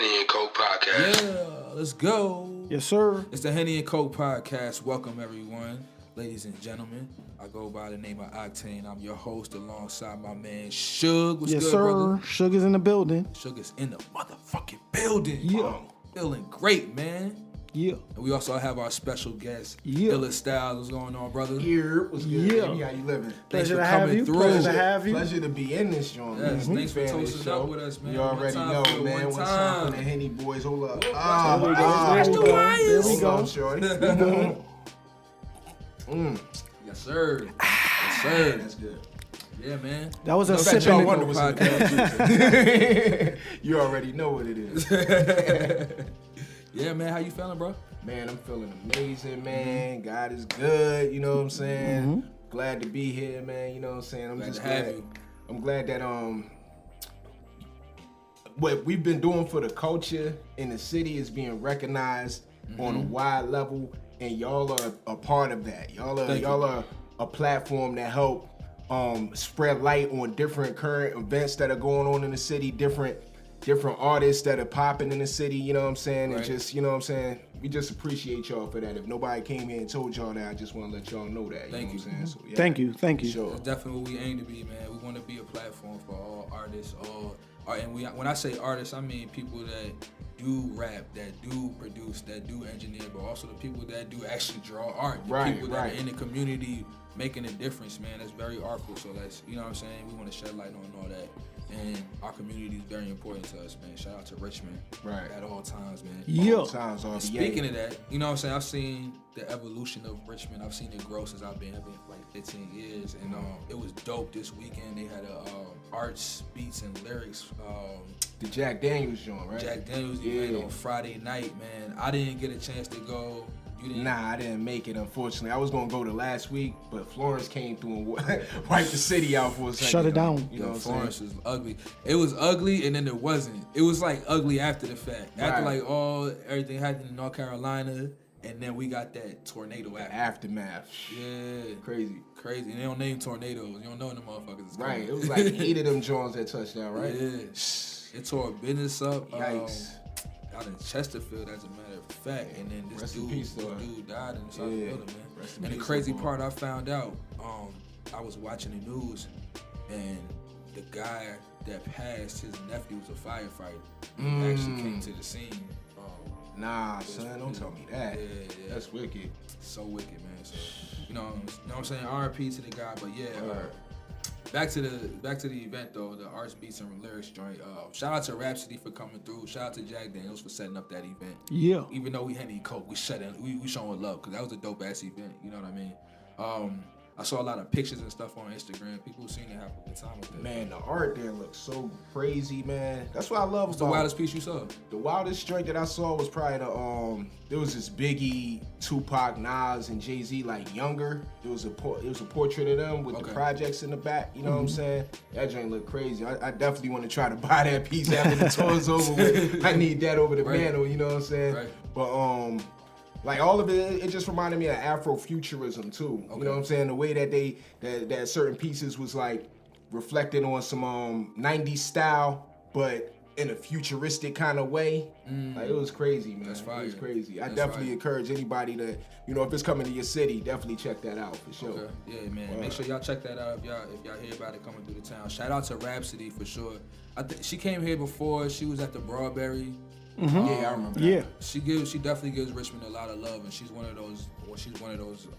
HennyNCoke podcast. Yeah, let's go. Yes, sir. It's the HennyNCoke podcast. Welcome, everyone. Ladies and gentlemen, I go by the name of Oktane. I'm your host alongside my man Shug. What's yes, good, sir. brother? Shug is in the building. Shug is in the motherfucking building. Yeah. Feeling great, man. Yeah. And we also have our special guest, Yeah. Illa Styles. What's going on, brother? Here, what's good? Yeah. Baby? How you living? Thanks Pleasure for to have coming you. through. Pleasure to have you. Pleasure to be in this joint. Yes, man. thanks for Fan of the toasting show. up with us, man. You One already time know, for man. one What's time. up for the Henny boys? Hold up. There we go. Watch the There wires. we Hold go. on, shorty. Yes, sir. Yes, sir. That's good. Yeah, man. That was a Bet sip y'all in wonder the what's in the You already know what it is. Yeah, man. How you feeling, bro? Man, I'm feeling amazing, man. God is good, you know what I'm saying? Glad to be here, man, you know what I'm saying? I'm Glad just to have glad. you. I'm glad that what we've been doing for the culture in the city is being recognized on a wide level, and y'all are a part of that. Y'all are a platform that help spread light on different current events that are going on in the city, different artists that are popping in the city, you know what I'm saying? Right. And just, you know what I'm saying? We just appreciate y'all for that. If nobody came here and told y'all that, I just want to let y'all know that. Thank know you. what I'm saying? So, yeah. Thank you. Sure. That's definitely what we aim to be, man. We want to be a platform for all artists, when I say artists, I mean people that do rap, that do produce, that do engineer, but also the people that do actually draw art. The Right, people that right. are in the community making a difference, man. That's very artful. So that's, you know what I'm saying? We want to shed light on all that. And our community is very important to us, man. Shout out to Richmond. Right. At all times, man. Yeah. Times are Speaking of that, you know what I'm saying? I've seen the evolution of Richmond. I've seen it grow since I've been here for like 15 years. And it was dope this weekend. They had a arts, beats, and lyrics. The Jack Daniels joint, right? Jack Daniels event on Friday night, man. I didn't get a chance to go. You didn't? Nah, I didn't make it, unfortunately. I was going to go to last week, but Florence came through and wiped the city out for a second. Shut it down. You know what I'm Florence saying? was ugly. It was ugly, and then it wasn't. It was like ugly after the fact. After Right. like everything happened in North Carolina, and then we got that tornado after. Aftermath. Yeah. Crazy. Crazy. And they don't name tornadoes. You don't know when the motherfuckers is coming. Right. It was like 8 of them joints that touchdown, right? Yeah. It tore business up. Yikes. Out in Chesterfield, as a matter of fact. And then this Rest in dude, peace, though. dude died inside the Yeah. building, man. Rest in And the peace, crazy Youngboy. part I found out, I was watching the news, and the guy that passed, his nephew was a firefighter. He actually came to the scene. Nah, son, don't tell me that. Yeah. That's wicked. So wicked, man. So, you know what I'm saying? R.I.P. to the guy, but yeah. Back to the event though, the arts, beats, and lyrics joint. Shout out to Rapsody for coming through. Shout out to Jack Daniels for setting up that event. Yeah. Even though we HennyNCoke, we showing love because that was a dope ass event. You know what I mean? I saw a lot of pictures and stuff on Instagram. People seem to have a good time with that. Man, the art there looks so crazy, man. That's what I love What's the about wildest piece you saw? The wildest joint that I saw was probably there was this Biggie, Tupac, Nas, and Jay-Z like younger. It was a portrait of them with the projects in the back. You know what I'm saying? That joint looked crazy. I definitely want to try to buy that piece after the tour's over with. I need that over the mantle. You know what I'm saying? Right. But like all of it just reminded me of Afrofuturism too. Okay. You know what I'm saying? The way that that certain pieces was like reflected on some 90s style, but in a futuristic kind of way. Like it was crazy, man. That's fire. It was crazy. I That's definitely fire. encourage anybody to, if it's coming to your city, definitely check that out for sure. Okay. Yeah, man. Make sure y'all check that out if y'all hear about it coming through the town. Shout out to Rapsody for sure. I think she came here before. She was at the Broadberry. Yeah, I remember that. Yeah. She definitely gives Richmond a lot of love, and she's one of those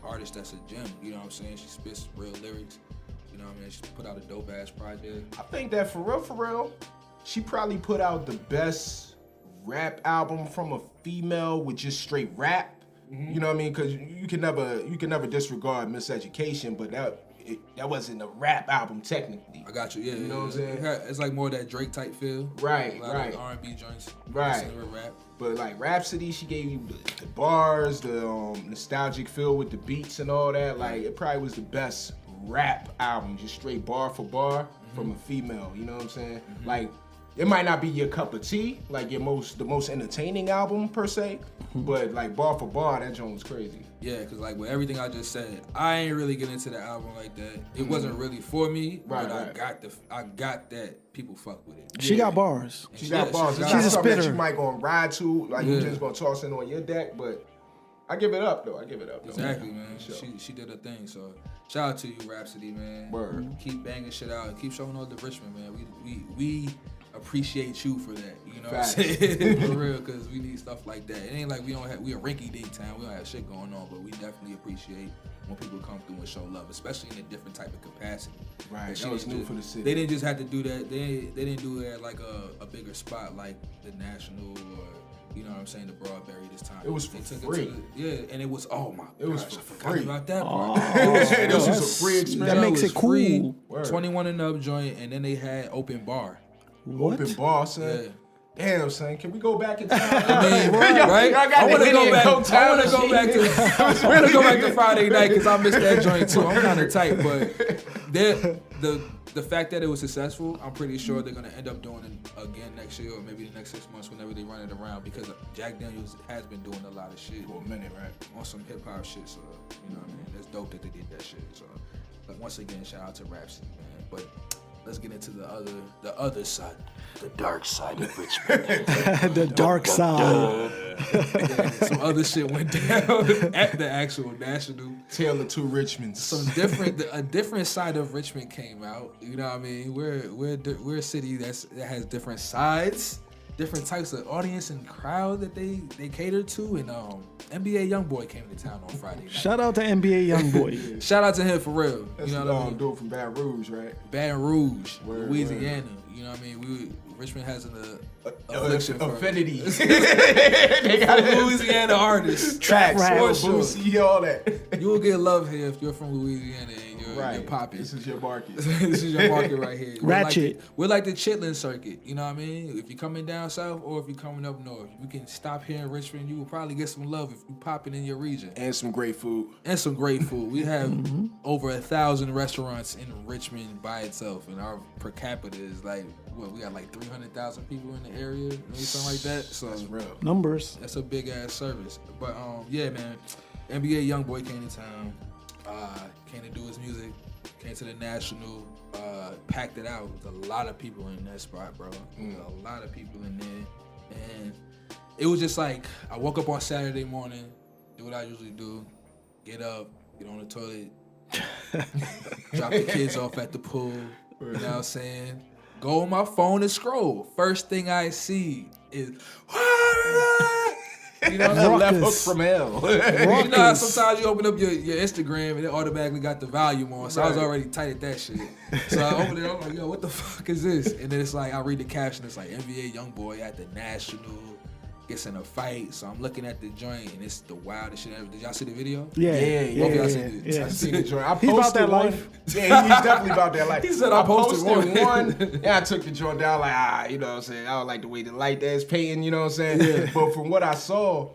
artists that's a gem. You know what I'm saying? She spits real lyrics. You know what I mean? She put out a dope ass project. I think that for real, she probably put out the best rap album from a female with just straight rap. You know what I mean? Because you can never disregard Miseducation, but that wasn't a rap album technically. I got you. Yeah, You know what I'm saying? It's like more that Drake type feel. Right, A lot right. of R&B joints. Right. Listen to rap. But like Rapsody, she gave you the bars, the nostalgic feel with the beats and all that. Like it probably was the best rap album, just straight bar for bar from a female. You know what I'm saying? Like it might not be your cup of tea, like the most entertaining album per se, but like bar for bar, that joint was crazy. Yeah, cause like with everything I just said, I ain't really get into the album like that. It wasn't really for me, but I got that people fuck with it. She got bars. She got bars. It's she's not a something spitter. that you might gonna ride to, like you just gonna toss in on your deck, but I give it up though. Exactly, man. Sure. She did her thing. So shout out to you, Rapsody, man. Word. Keep banging shit out and keep showing all the Richmond, man. We appreciate you for that. You know what I'm saying? For real, because we need stuff like that. It ain't like we a rinky-dink town. We don't have shit going on, but we definitely appreciate when people come through and show love, especially in a different type of capacity. Right, that was new for the city. They didn't just have to do that. They didn't do it at like a bigger spot like the National or, you know what I'm saying, the Broadberry this time. It was for free. And it was, oh my it was gosh, for I forgot free. about that Oh, part. This was a free experience. That makes it cool. Free, Word. 21 and up joint, and then they had open bar. What? Open bar, son. Yeah. Damn, son. Can we go back in time? I mean, right? I want to go back. I want to go back to Friday night because I missed that joint too. I'm kind of tight, but the fact that it was successful, I'm pretty sure they're gonna end up doing it again next year or maybe the next 6 months whenever they run it around, because Jack Daniels has been doing a lot of shit For a minute, right? on some hip hop shit. So you know what I mean. That's dope that they did that shit. So, but once again, shout out to Rapsody, man. But let's get into the other side, the dark side of Richmond. The dark side. Yeah, some other shit went down at the actual National. Tale of Two Richmonds. A different side of Richmond came out. You know what I mean? We're a city that has different sides, different types of audience and crowd that they cater to. And NBA Youngboy came to town on Friday night. Shout out to NBA Youngboy. Shout out to him for real. That's you know what I mean? dude from Baton Rouge, right? Baton Rouge, Word, Louisiana. You know what I mean? Richmond has an affliction for affinity. they got Louisiana artists. Tracks, Rap. Boosie, all that. You will get love here if you're from Louisiana and you're popping. This is your market. This is your market right here. Ratchet. We're like the Chitlin circuit. You know what I mean? If you're coming down south or if you're coming up north, you can stop here in Richmond. You will probably get some love if you popping in your region. And some great food. We have over 1,000 restaurants in Richmond by itself, and our per capita is like, what, we got like 300,000 people in the area, maybe something like that. So that's real. Numbers. That's a big ass service. But yeah, man, NBA Youngboy came to town, came to do his music, came to the National, packed it out. There's a lot of people in that spot, bro. A lot of people in there, and it was just like, I woke up on Saturday morning, do what I usually do, get up, get on the toilet, drop the kids off at the pool. You know what I'm saying? Go on my phone and scroll. First thing I see is, you know, Left hook from hell. you know how sometimes you open up your Instagram and it automatically got the volume on. So I was already tight at that shit. So I opened it, I'm like, yo, what the fuck is this? And then it's like, I read the caption, it's like, NBA Youngboy at the National gets in a fight. So I'm looking at the joint and it's the wildest shit ever. Did y'all see the video? Yeah. Both of y'all seen it? Yeah. I seen the joint. I He's about that one. life. Yeah, he's definitely about that life. He said I posted one. and I took the joint down like, you know what I'm saying? I don't like the way the light that's painting, you know what I'm saying? Yeah. But from what I saw,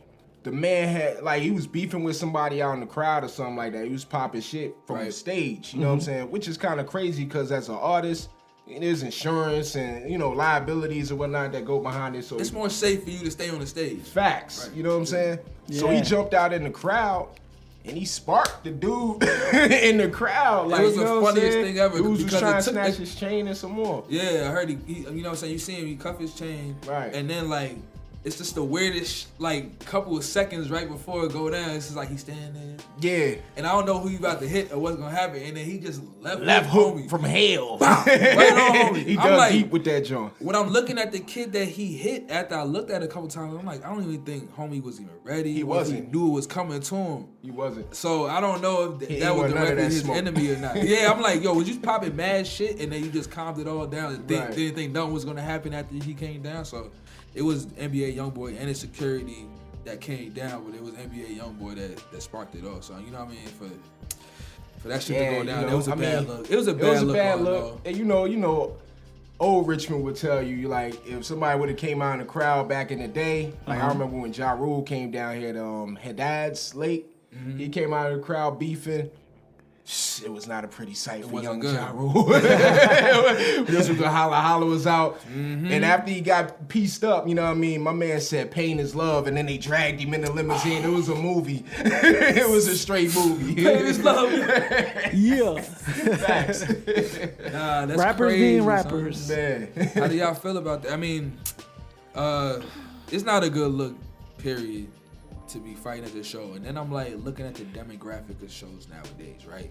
the man had, like, he was beefing with somebody out in the crowd or something like that. He was popping shit from the stage, you know what I'm saying? Which is kind of crazy because as an artist, there's insurance and, you know, liabilities and whatnot that go behind it. So it's more safe for you to stay on the stage. Facts, you know what I'm saying? Yeah. So he jumped out in the crowd and he sparked the dude in the crowd. Like, it was you know the what I'm funniest saying? thing ever. Dude was because trying to snatch his chain and some more. Yeah, I heard he you know what I'm saying? You see him, he cuff his chain. Right. And then, like, it's just the weirdest, like, couple of seconds right before it go down. It's just like he's standing there. Yeah. And I don't know who he about to hit or what's going to happen. And then he just Left hook homie. from hell. Right on homie. He I'm dug like, deep with that joint. when I'm looking at the kid that he hit, after I looked at it a couple times, I'm like, I don't even think homie was even ready. He wasn't. He knew it was coming to him. He wasn't. So I don't know if He that ain't was want none of directly that his smoke. enemy or not. Yeah, I'm like, yo, was you popping mad shit and then you just calmed it all down and Right. didn't think nothing was gonna happen after he came down? So it was NBA Youngboy and his security that came down, but it was NBA Youngboy that sparked it off. So you know what I mean? For that shit to go down, you know, it was a I bad mean, look. It was a bad look. All And you know, old Richmond would tell you, like, if somebody would have came out in the crowd back in the day, like I remember when Ja Rule came down here to Haddad's Lake, he came out of the crowd beefing. it was not a pretty sight for young good. Ja Rule. This was the Holla was out. And after he got pieced up, you know what I mean, my man said pain is love, and then they dragged him in the limousine. It was a movie. It was a straight movie. Pain is love. Yeah. Facts. Nah, that's Rappers crazy, being son. rappers. Man. How do y'all feel about that? I mean, it's not a good look, period, to be fighting at the show. And then I'm like looking at the demographic of shows nowadays, right?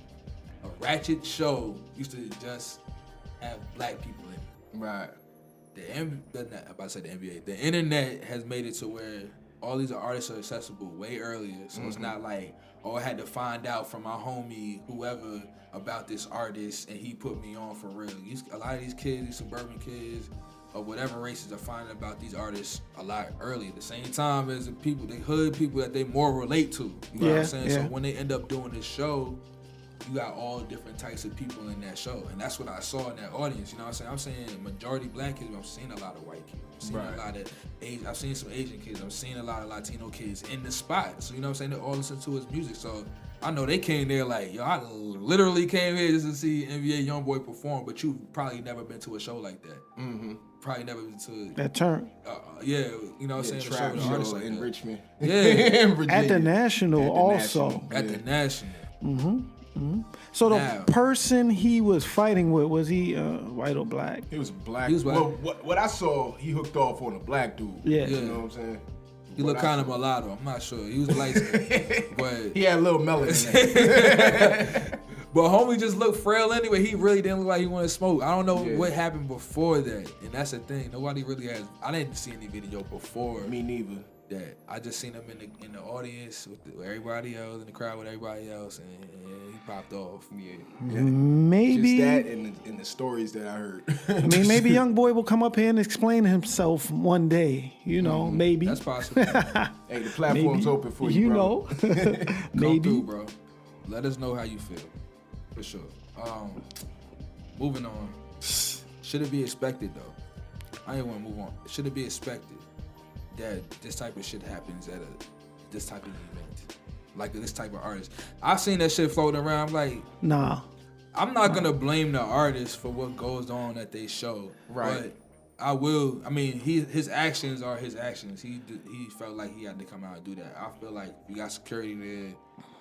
A ratchet show used to just have black people in it. Right. I'm about to say the NBA. The internet has made it to where all these artists are accessible way earlier. So it's not like, I had to find out from my homie, whoever, about this artist, and he put me on for real. A lot of these kids, these suburban kids, or whatever races, are finding about these artists a lot earlier. At the same time as the people, the hood people that they more relate to. You know what I'm saying? Yeah. So when they end up doing this show, you got all different types of people in that show. And that's what I saw in that audience. You know what I'm saying? I'm saying majority black kids, but I'm seeing a lot of white kids. I'm seeing a lot of Asian, I've seen some Asian kids. I'm seeing a lot of Latino kids in the spot. So you know what I'm saying? They all listen to his music. So I know they came there like, yo, I literally came here just to see NBA Youngboy perform, but you've probably never been to a show like that. Probably never been to That turn. yeah, you know what I'm saying? Trap a show with artists like in that. Richmond. Yeah. In Virginia. At the National also. At the National. So the Now- person he was fighting with, was he white or black? He was black. He was black. Well, what I saw, he hooked off on a black dude. Yeah. You know what I'm saying? He looked kind of mulatto. I'm not sure. He was light skinned, but He had a little melanin in there. but homie just looked frail anyway. He really didn't look like he wanted to smoke. I don't know Yeah. what happened before that, and that's the thing. Nobody really has. I didn't see any video before Me neither. that. I just seen him in the audience with everybody else, in the crowd with everybody else, and he popped off. Yeah. Maybe. Just that and the stories that I heard. I mean, maybe Youngboy will come up here and explain himself one day. You know, maybe. That's possible. Hey, the platform's open for you, You bro. know. Come Maybe. through, bro. Let us know how you feel, for sure. Moving on. Should it be expected though? I ain't want to move on. Should it be expected that this type of shit happens at this type of event, like this type of artist? I've seen that shit floating around. I'm like, Nah. I'm not gonna blame the artist for what goes on at they show, Right. But I will. I mean, his actions are his actions. He felt like he had to come out and do that. I feel like we got security there.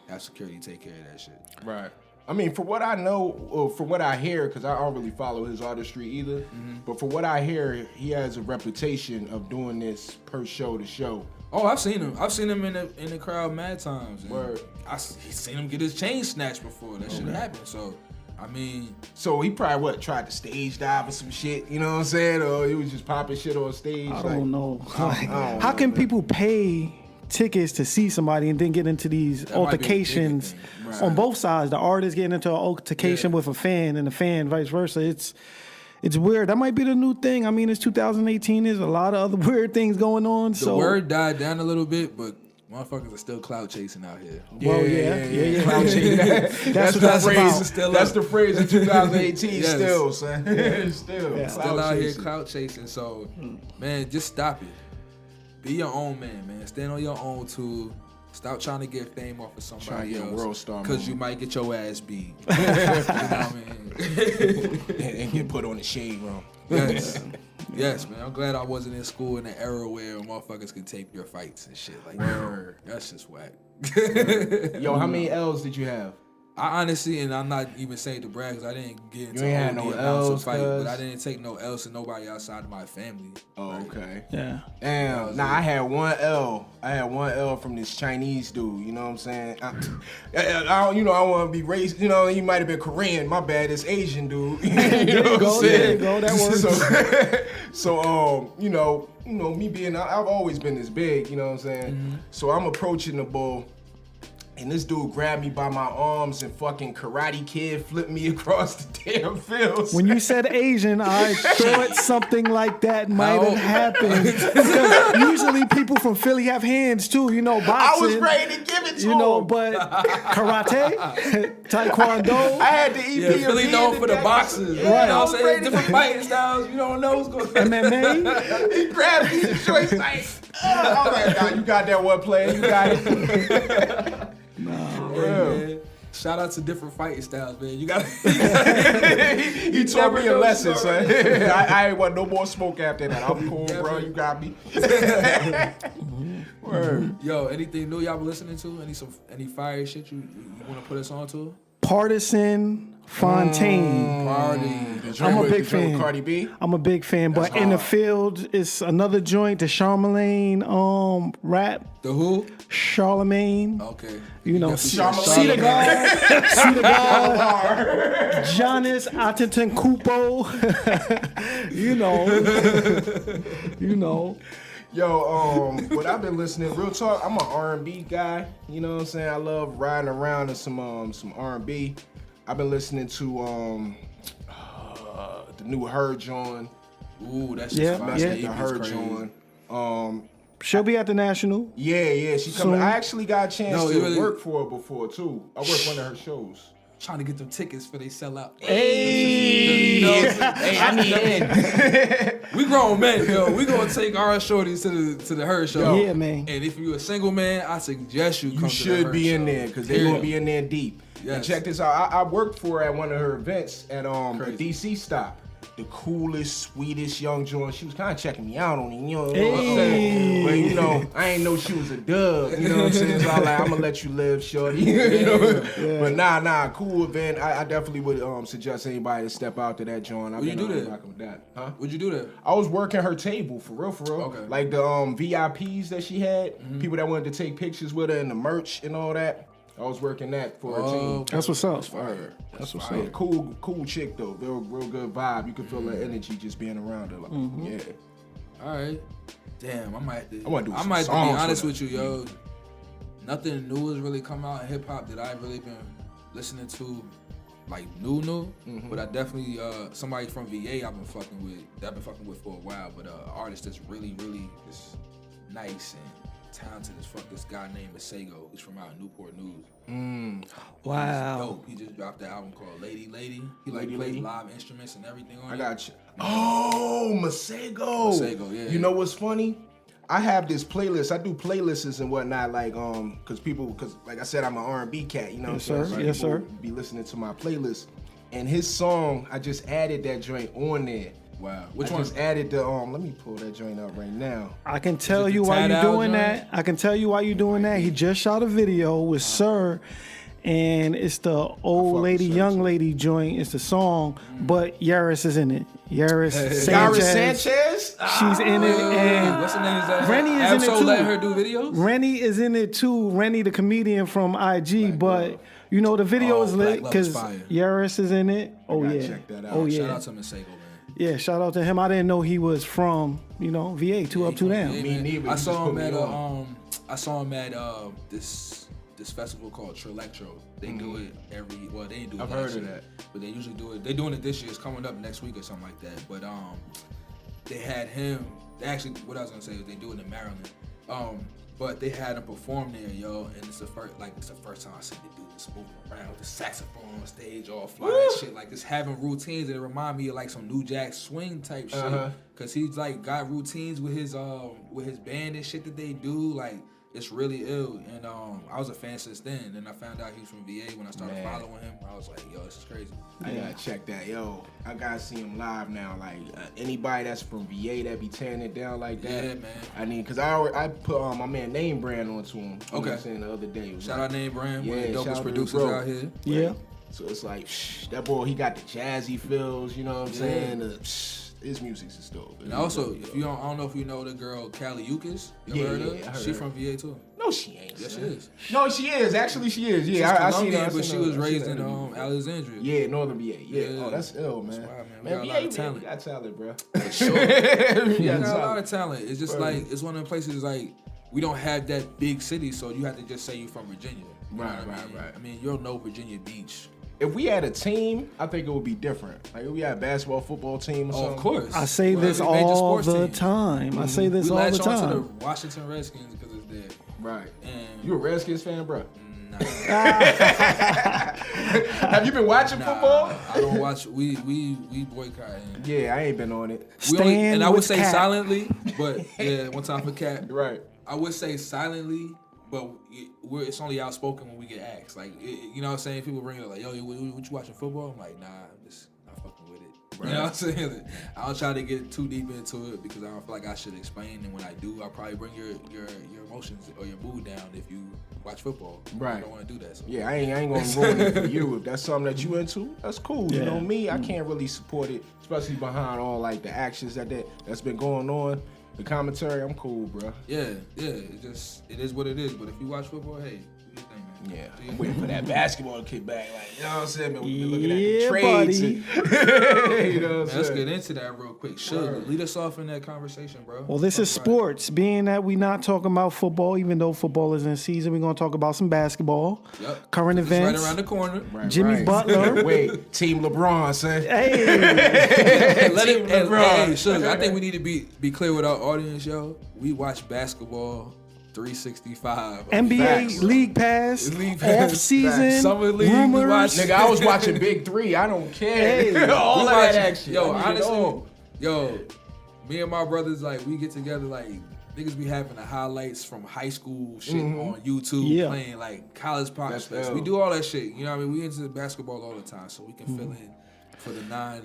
Have security take care of that shit. Right. I mean, for what I know, or for what I hear, because I don't really follow his artistry either, but for what I hear, he has a reputation of doing this per show to show. Oh, I've seen him. I've seen him in the crowd mad times. And Word. He's seen him get his chain snatched before. That shit happened. So, I mean, So he probably tried to stage dive or some shit, you know what I'm saying? Or he was just popping shit on stage. I like, don't know. Like, don't how know, can man. people pay tickets to see somebody and then get into these That might be a bigger altercations thing. Right. on both sides? The artist getting into an altercation Yeah. with a fan and the fan vice versa. It's weird. That might be the new thing. I mean, it's 2018. There's a lot of other weird things going on. the so word died down a little bit, but motherfuckers are still clout chasing out here. Well, yeah. Clout chasing. That's what that's about. Still That's up. the phrase of 2018 Yes. still, son. Still. Yeah. Still Clout out here chasing. clout chasing. So, man, just stop it. Be your own man. Stand on your own too. Stop trying to get fame off of Trying to somebody get a else. world star Because you moment. might get your ass beat. You know what I mean? and get put on the shade room. Yes. Yes, man. I'm glad I wasn't in school in the era where motherfuckers could tape your fights and shit like Word. that. That's just whack. Yo, how many L's did you have? I honestly, and I'm not even saying to brag, 'cause I didn't get into ain't had OD no amounts L's, of fight, cuz? but I didn't take no L's to nobody outside of my family. Oh, Like, okay. yeah. Damn. Nah, I had one L. I had one L from this Chinese dude. You know what I'm saying? I don't, I want to be racist. You know, he might have been Korean. My bad. It's Asian dude. You know There you what go. I'm There saying? you go. That works. So, me being, I've always been this big. You know what I'm saying? So I'm approaching the bull. And this dude grabbed me by my arms and fucking Karate Kid flipped me across the damn field. When you said Asian, I thought something like that might How? have happened. Because usually people from Philly have hands too, boxing. I was ready to give it to him. But karate, taekwondo. I had the EP Yeah, of Philly being known the for the guy. boxers. Yeah, You know I what I'm was saying? ready. Different fighting styles. You don't know what's going on. MMA. He grabbed me the choice like, I was like, nah, you got that one player, you got it. Yeah. Shout out to different fighting styles, man. You got. He taught me a lesson, son. I ain't want no more smoke after that. I'm cool, bro. You got me. Word. Yo, anything new y'all been listening to? Any fire shit you want to put us on to? Partisan Fontaine. I'm a big fan. Cardi B. I'm a big fan, but hard. In the field, it's another joint. The Charlemagne rap. The who? Charlemagne. Okay. You know, see the God. Giannis Antetokounmpo. You know. Yo, what I've been listening, real talk, I'm an R&B guy. You know what I'm saying? I love riding around in some R&B. I've been listening to the new Her joint. Ooh, that's just fire. The Her joint. She'll be at the National. Yeah, she coming. I actually got a chance to work for her before too. I worked one of her shows. Trying to get them tickets for they sell out. Hey, I need in. We grown men, yo. We gonna take our shorties to the Her show. Yeah, man. And if you're a single man, I suggest you come to the Her show. You should be in there because they're gonna be in there deep. Yes. And check this out. I worked for her at one of her events at the DC stop. The coolest, sweetest young joint. She was kind of checking me out on it, you know what I'm saying? But I ain't know she was a dub. You know what I'm saying? So I'm like, I'm gonna let you live, shorty. You know? Yeah. But nah, cool event. I definitely would suggest anybody to step out to that joint. Would you do that? With that? Huh? Would you do that? I was working her table for real. Okay. Like the VIPs that she had, people that wanted to take pictures with her and the merch and all that. I was working that for her team. That's what's up. That's what's up. Cool chick though. Real good vibe. You can feel the energy just being around her. Like, yeah. All right. Damn, I might have to be songs honest with you, yo. Nothing new has really come out in hip hop that I've really been listening to, like new. Mm-hmm. But I definitely somebody from VA I've been fucking with for a while. But artist that's really just nice and talented as fuck. This guy named Masego. He's from out in Newport News. Wow. He's dope. He just dropped the album called Lady. He plays live instruments and everything on it. I got you. Oh, Masego. Masego, yeah. You know what's funny? I have this playlist. I do playlists and whatnot, like because like I said, I'm an R&B cat. You know what I'm saying? Yes, sir. Be listening to my playlist, and his song, I just added that joint on there. Wow. Which one? Just added the let me pull that joint up right now. I can tell you why you're doing that. I can tell you why you're doing that. He just shot a video with Sir, and it's the old lady, young lady joint. It's the song, but Yaris is in it. Yaris Sanchez. She's in it, and what's her name? Is that Rennie is in it too. Letting her do videos. Rennie is in it too. Rennie, the comedian from IG, but. You know the video is lit because Yaris is in it. Check that out. Oh yeah. Shout out to Masego, man. Yeah, shout out to him. I didn't know he was from, VA, 2 Up, 2 Down. Me neither. I saw him at this festival called Trilectro. They do it they didn't do it. I've heard of that. But they usually do it. They're doing it this year. It's coming up next week or something like that. But they had him. What I was gonna say is they do it in Maryland. But they had him perform there, yo, and it's the first time I seen the dude just moving around with the saxophone on stage, all fly and shit, like just having routines that remind me of like some New Jack Swing type shit. Cause he's like got routines with his band and shit that they do, like it's really ill. And I was a fan since then. And I found out he was from VA when I started following him. I was like, yo, this is crazy. I gotta check that, yo. I gotta see him live now. Like anybody that's from VA that be tearing it down like that. Yeah, man. Cause I put my man Name Brand onto him. You know what I'm saying the other day. Shout out Name Brand, one of the dopest producers out here. Yeah. So it's like that boy, he got the jazzy feels. You know what I'm saying? His music's is dope. And also, I don't know if you know the girl Callie Ukis. You ever heard of her? I heard she her. from VA too. No, she ain't. Yes, she is. No, she is. Actually, she is. Yeah, she's I seen her. But she was raised in Alexandria. Yeah, Northern VA. Yeah. Oh, that's ill, man. That's wild, man. We got a lot of talent. We got talent, bro. For sure. we got a lot of talent. It's just like it's one of the places like we don't have that big city, so you have to just say you're from Virginia. Right. I mean, you'll know Virginia Beach. If we had a team, I think it would be different. Like if we had a basketball, football team or something. Of course. I say this all the time. I say this all the time. We latch on to the Washington Redskins because it's there. Right. And you a Redskins fan, bro? Nah. Have you been watching football? I don't watch. We boycott. Yeah, I ain't been on it. I would say silently, but yeah, one time for Cat. Right. I would say silently, but it's only outspoken when we get asked. Like, you know what I'm saying? People bring it like, yo, what you watching football? I'm like, nah, I'm just not fucking with it. Right. You know what I'm saying? I don't try to get too deep into it because I don't feel like I should explain. And when I do, I'll probably bring your emotions or your mood down if you watch football. Right. I don't want to do that. So. Yeah, I ain't gonna ruin it for you. If that's something that you into, that's cool. Yeah. You know me, I can't really support it, especially behind all like the actions that's been going on. The commentary, I'm cool, bro. Yeah. It is what it is. But if you watch football, hey. Yeah, I'm waiting for that basketball to kick back. Like, you know what I'm saying? We've been looking at the trades. Buddy. You know what I'm saying? Let's get into that real quick. Shug, lead us off in that conversation, bro. Well, this is sports. Being that we're not talking about football, even though football is in season, we're going to talk about some basketball. Yep. Current events. Right around the corner. Jimmy Butler. Wait, Team LeBron, son. Hey. Hey, Shug, I think we need to be clear with our audience, yo. We watch basketball 365. NBA Facts. League Pass, off-season, Summer League, rumors. Nigga, I was watching Big 3. I don't care. Hey, all of that action. Yo, honestly, me and my brothers, like, we get together, like, niggas be having the highlights from high school shit on YouTube, playing, like, college prospects. We do all that shit. You know what I mean? We into basketball all the time, so we can fill in for the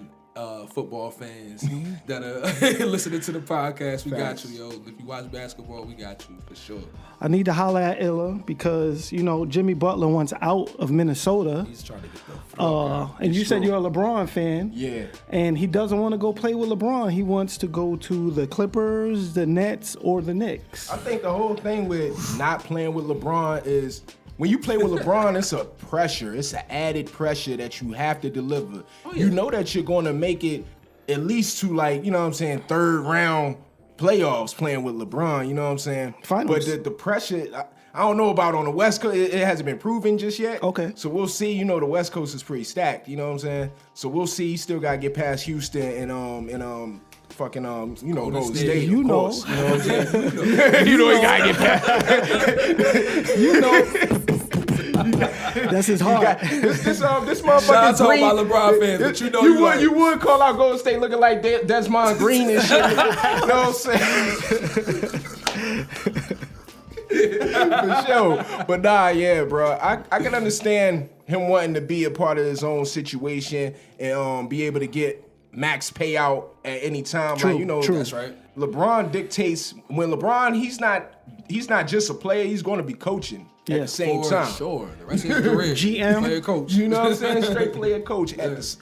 football fans that are listening to the podcast. We got you, yo. If you watch basketball, we got you for sure. I need to holler at Illa because, you know, Jimmy Butler wants out of Minnesota. He's trying to get the and you said you're a LeBron fan. Yeah. And he doesn't want to go play with LeBron. He wants to go to the Clippers, the Nets, or the Knicks. I think the whole thing with not playing with LeBron is when you play with LeBron, it's a pressure. It's an added pressure that you have to deliver. Oh, yeah. You know that you're going to make it at least to, like, you know what I'm saying, third round playoffs playing with LeBron. You know what I'm saying? Finals. But the pressure, I don't know about on the West Coast. It hasn't been proven just yet. Okay. So we'll see. You know, the West Coast is pretty stacked. You know what I'm saying? So we'll see. Still got to get past Houston and fucking you know, Golden State. You know. Course, you know what I'm saying? You know he got to get past. You know. That's his heart. This motherfucking Shout out to all green. my LeBron fans, but you know you would call out Golden State looking like Desmond Green and shit. You know what I'm saying? For sure. But nah, yeah, bro. I can understand him wanting to be a part of his own situation and be able to get max payout at any time. True, like, you know, that's right. LeBron dictates when LeBron he's not just a player, he's going to be coaching at the same time. Sure. The rest of his career. GM. Player coach. You know what I'm saying? Straight player coach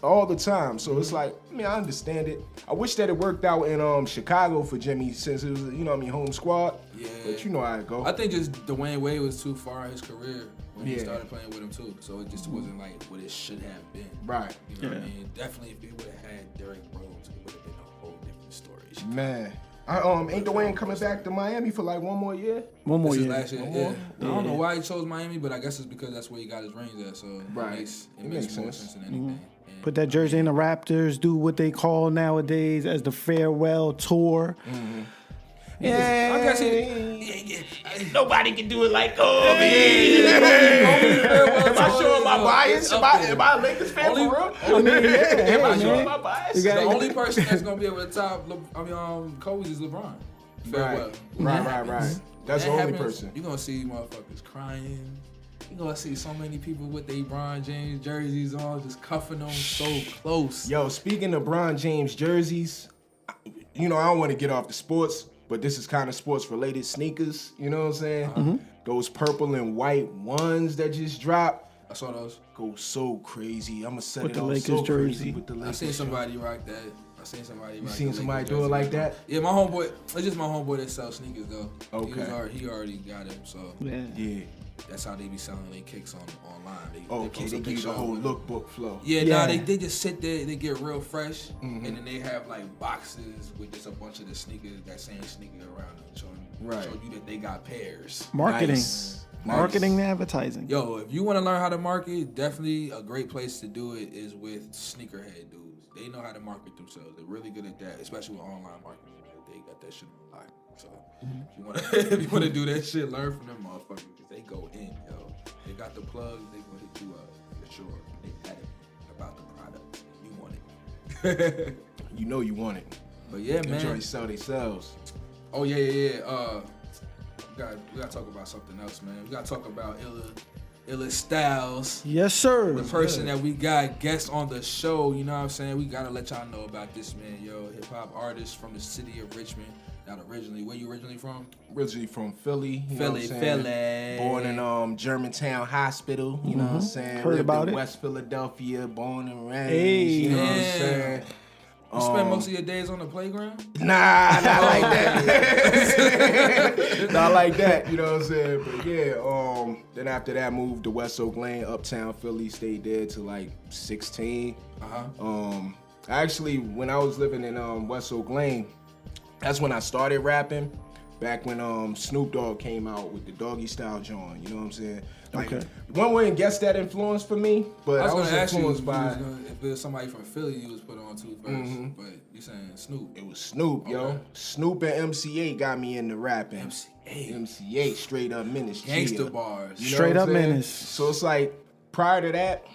all the time. So it's like, I mean, I understand it. I wish that it worked out in Chicago for Jimmy since it was, you know what I mean, home squad. Yeah. But you know how it go. I think just Dwayne Wade was too far in his career when he started playing with him too. So it just wasn't like what it should have been. Right. You know what I mean? Definitely if he would have had Derrick Rose, it would have been a whole different story. Man. Ain't Dwayne coming back to Miami for like one more year? One more year. Last year. Yeah. I don't know why he chose Miami, but I guess it's because that's where he got his rings at. So it makes more sense than anything. Put that jersey in the Raptors, do what they call nowadays as the farewell tour. Yeah, I guess nobody can do it like Kobe. Am I showing my bias? Am I a Lakers fan for real? I mean, am I showing my bias? The only person that's gonna be able to top, Kobe is LeBron. Right. That's the only person. You're gonna see motherfuckers crying. You're gonna see so many people with their LeBron James jerseys on, just cuffing them so close. Yo, speaking of LeBron James jerseys, you know, I don't want to get off the sports, but this is kind of sports-related sneakers. You know what I'm saying? Those purple and white ones that just dropped. I saw those. Go so crazy. I'm going to set with it the off Lakers so jersey. crazy with the Lakers. I seen somebody rock that. You seen somebody do it like that? Yeah, my homeboy. It's just my homeboy that sells sneakers though. Okay. He already got him. So yeah. That's how they be selling their kicks online. They give you the whole lookbook flow. Yeah. They just sit there. They get real fresh, and then they have like boxes with just a bunch of the sneakers, that same sneaker around them, show you that they got pairs. Marketing. Marketing and advertising. Yo, if you want to learn how to market, definitely a great place to do it is with sneakerhead dudes. They know how to market themselves. They're really good at that, especially with online marketing. They got that shit on lock. So if you want to do that shit, learn from them motherfuckers because they go in, yo. They got the plugs. They gonna hit you up for sure. They adamant about the product. You want it. You know you want it. But yeah, man. They sell themselves. Oh yeah. We gotta talk about something else, man. We gotta talk about Illa Styles. Yes, sir. The person that we got guest on the show, you know what I'm saying? We gotta let y'all know about this man, yo. Hip hop artist from the city of Richmond. Not originally. Where you originally from? Originally from Philly. Philly. Born in Germantown Hospital. You know what I'm saying? Heard about it. West Philadelphia. Born and raised. Hey. You know what I'm saying? You spend most of your days on the playground? Nah, not like that. Not like that, you know what I'm saying? But yeah, then after that, moved to West Oktane, uptown Philly, stayed there till like 16. Actually, when I was living in West Oktane, that's when I started rapping. Back when Snoop Dogg came out with the Doggy Style joint, you know what I'm saying? Like, one wouldn't guess that influence for me, but I was influenced by. If there's somebody from Philly you was put on to first, but you saying Snoop? It was Snoop, yo. Snoop and MCA got me into rapping. MCA, straight up menace. Gangsta bars. You know Straight up what I'm saying? menace. So it's like, prior to that,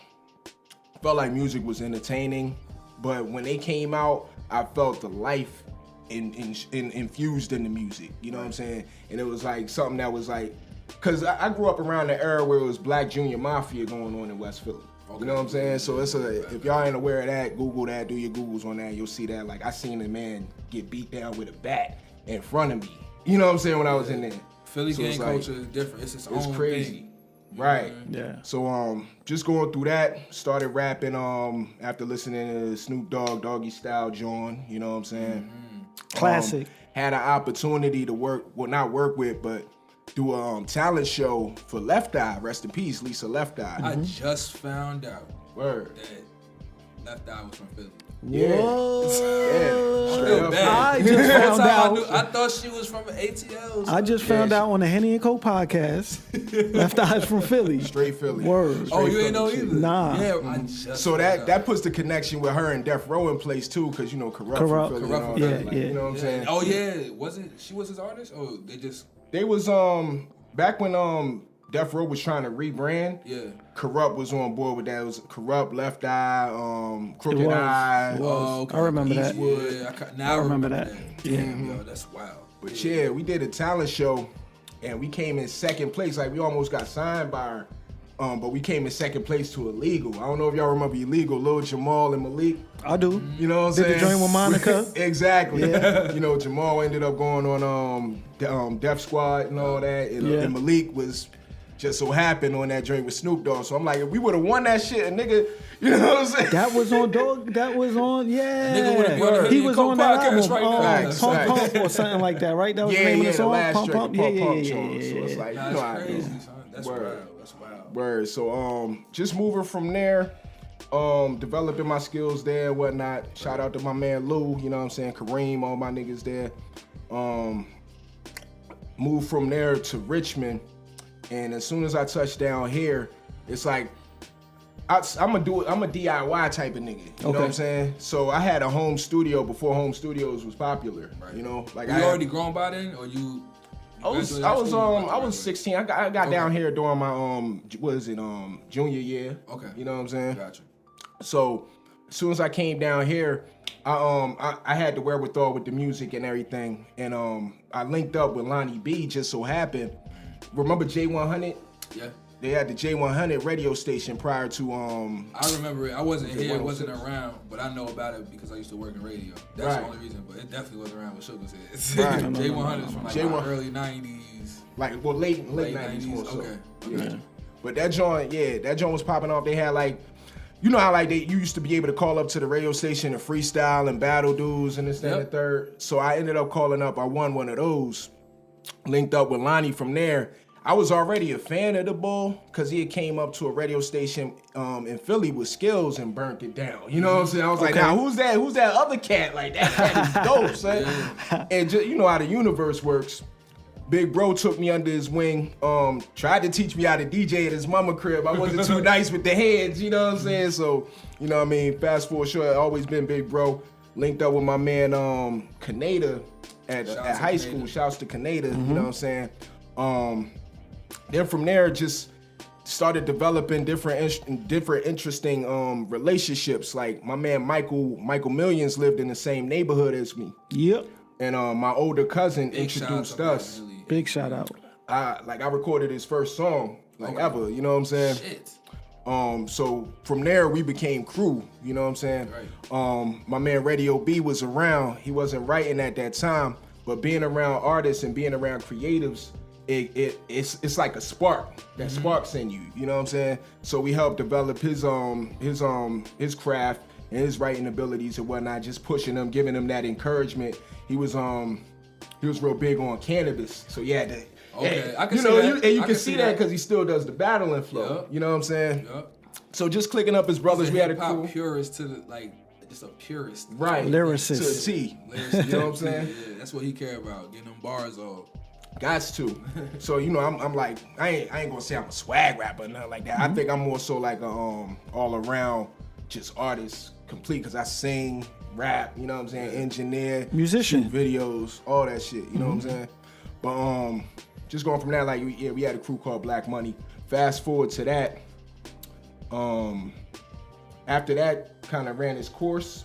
felt like music was entertaining, but when they came out, I felt the life infused in the music. You know what I'm saying? And it was like something that was like, cause I grew up around the era where it was Black Junior Mafia going on in West Philly. You know what I'm saying? So it's if y'all ain't aware of that, Google that, do your Googles on that, you'll see that. Like, I seen a man get beat down with a bat in front of me. You know what I'm saying? When I was in there. Philly So gang it's like, culture is different. It's its own crazy. thing. Right. Yeah. So just going through that, started rapping after listening to Snoop Dogg, Doggy Style John, you know what I'm saying? Classic. Had an opportunity to not work with, but do a talent show for Left Eye. Rest in peace, Lisa Left Eye. I just found out Word. that Left Eye was from Philly. Yeah. Whoa. Yeah. Straight up. I just found out. I thought she was from ATL. I just found out on the HennyNCoke podcast. Left Eyes from Philly. Straight Philly. Word. Oh, you ain't Philly know shit. either? Nah. Yeah, I just So found out. that puts the connection with her and Death Row in place too, because you know Corrupt from Philly and all yeah, that. Like, yeah. You know what I'm saying? Oh yeah, she was his artist? Oh, they just They was back when Death Row was trying to rebrand. yeah. Corrupt was on board with that. It was Corrupt, Left Eye, Crooked It was. Eye. It was. Oh, okay. I remember that. Yeah, now I remember that. Yeah. Yo, that's wild. But yeah, we did a talent show, and we came in second place. Like, we almost got signed by her, but we came in second place to Illegal. I don't know if y'all remember Illegal, Lil Jamal and Malik. I do. You know what I'm Did saying? the joint with Monica. Exactly. Yeah. You know, Jamal ended up going on Def Squad and all that, and Malik was just so happened on that joint with Snoop Dogg. So I'm like, if we would have won that shit, a nigga, you know what I'm saying? That was on Dog. That was on. Yeah. Nigga would've been on the He was HennyNCoke on that podcast album. right now. Pump Pump or something like that, right? That was the name of the the song. last Pump track, Pump. the Yeah, Pump yeah, Pump yeah, song. So it's like, Nah, you know how that's it crazy, goes. son. That's Word. wild. That's wild. Word. So just moving from there, developing my skills there and whatnot. Shout out to my man Lou, you know what I'm saying? Kareem, all my niggas there. Moved from there to Richmond, and as soon as I touched down here, it's like I'm a DIY type of nigga. You know what I'm saying? So I had a home studio before home studios was popular. Right. You know, like you already grown by then, or you? I was 16. I got down here during my junior year. Okay. You know what I'm saying? Gotcha. So as soon as I came down here, I had the wherewithal with the music and everything, and I linked up with Lonnie B. Just so happened. Remember J100? Yeah. They had the J100 radio station prior to I remember it. I wasn't here, wasn't around, but I know about it because I used to work in radio. That's the only reason, but it definitely wasn't around when Shug was here. Right. J100 is from like the early 90s. Like, well, late 90s more so. Okay. Yeah. But that joint was popping off. They had like, you know how like you used to be able to call up to the radio station and freestyle and battle dudes and this, that, and the third. So I ended up calling up. I won one of those. Linked up with Lonnie from there. I was already a fan of the bull because he had came up to a radio station in Philly with skills and burnt it down. You know what I'm saying? I was like, now who's that? Who's that other cat? Like, that cat is dope, son. Yeah. And just, you know how the universe works. Big bro took me under his wing, tried to teach me how to DJ at his mama crib. I wasn't too nice with the hands, you know what I'm saying? So, you know what I mean? Fast forward short, always been big bro. Linked up with my man Kaneda at high school. Shouts to Kaneda, you know what I'm saying? Then from there, just started developing different interesting relationships. Like my man Michael Millions lived in the same neighborhood as me. Yep. And my older cousin introduced us. Big shout out. I recorded his first song ever. You know what I'm saying? Shit. So from there we became crew. You know what I'm saying? Right. My man Radio B was around. He wasn't writing at that time, but being around artists and being around creatives, it's like a spark. That sparks in you. You know what I'm saying? So we helped develop his craft and his writing abilities and whatnot. Just pushing him, giving him that encouragement. He was real big on cannabis. So yeah. Okay, I can you see know, that. You can see that because he still does the battling flow. Yep. You know what I'm saying? Yep. So just clicking up his brothers, we had a crew. Purist to the just a purist. Right. Lyricist. To a T. You know what I'm saying? Yeah, that's what he care about, getting them bars off. Gots to. So you know, I'm like, I ain't gonna say I'm a swag rapper or nothing like that. I think I'm more so like a all around just artist complete because I sing, rap. You know what I'm saying? Engineer, musician, shoot videos, all that shit. You know what I'm saying? But just going from that, like, we had a crew called Black Money. Fast forward to that. After that kind of ran its course,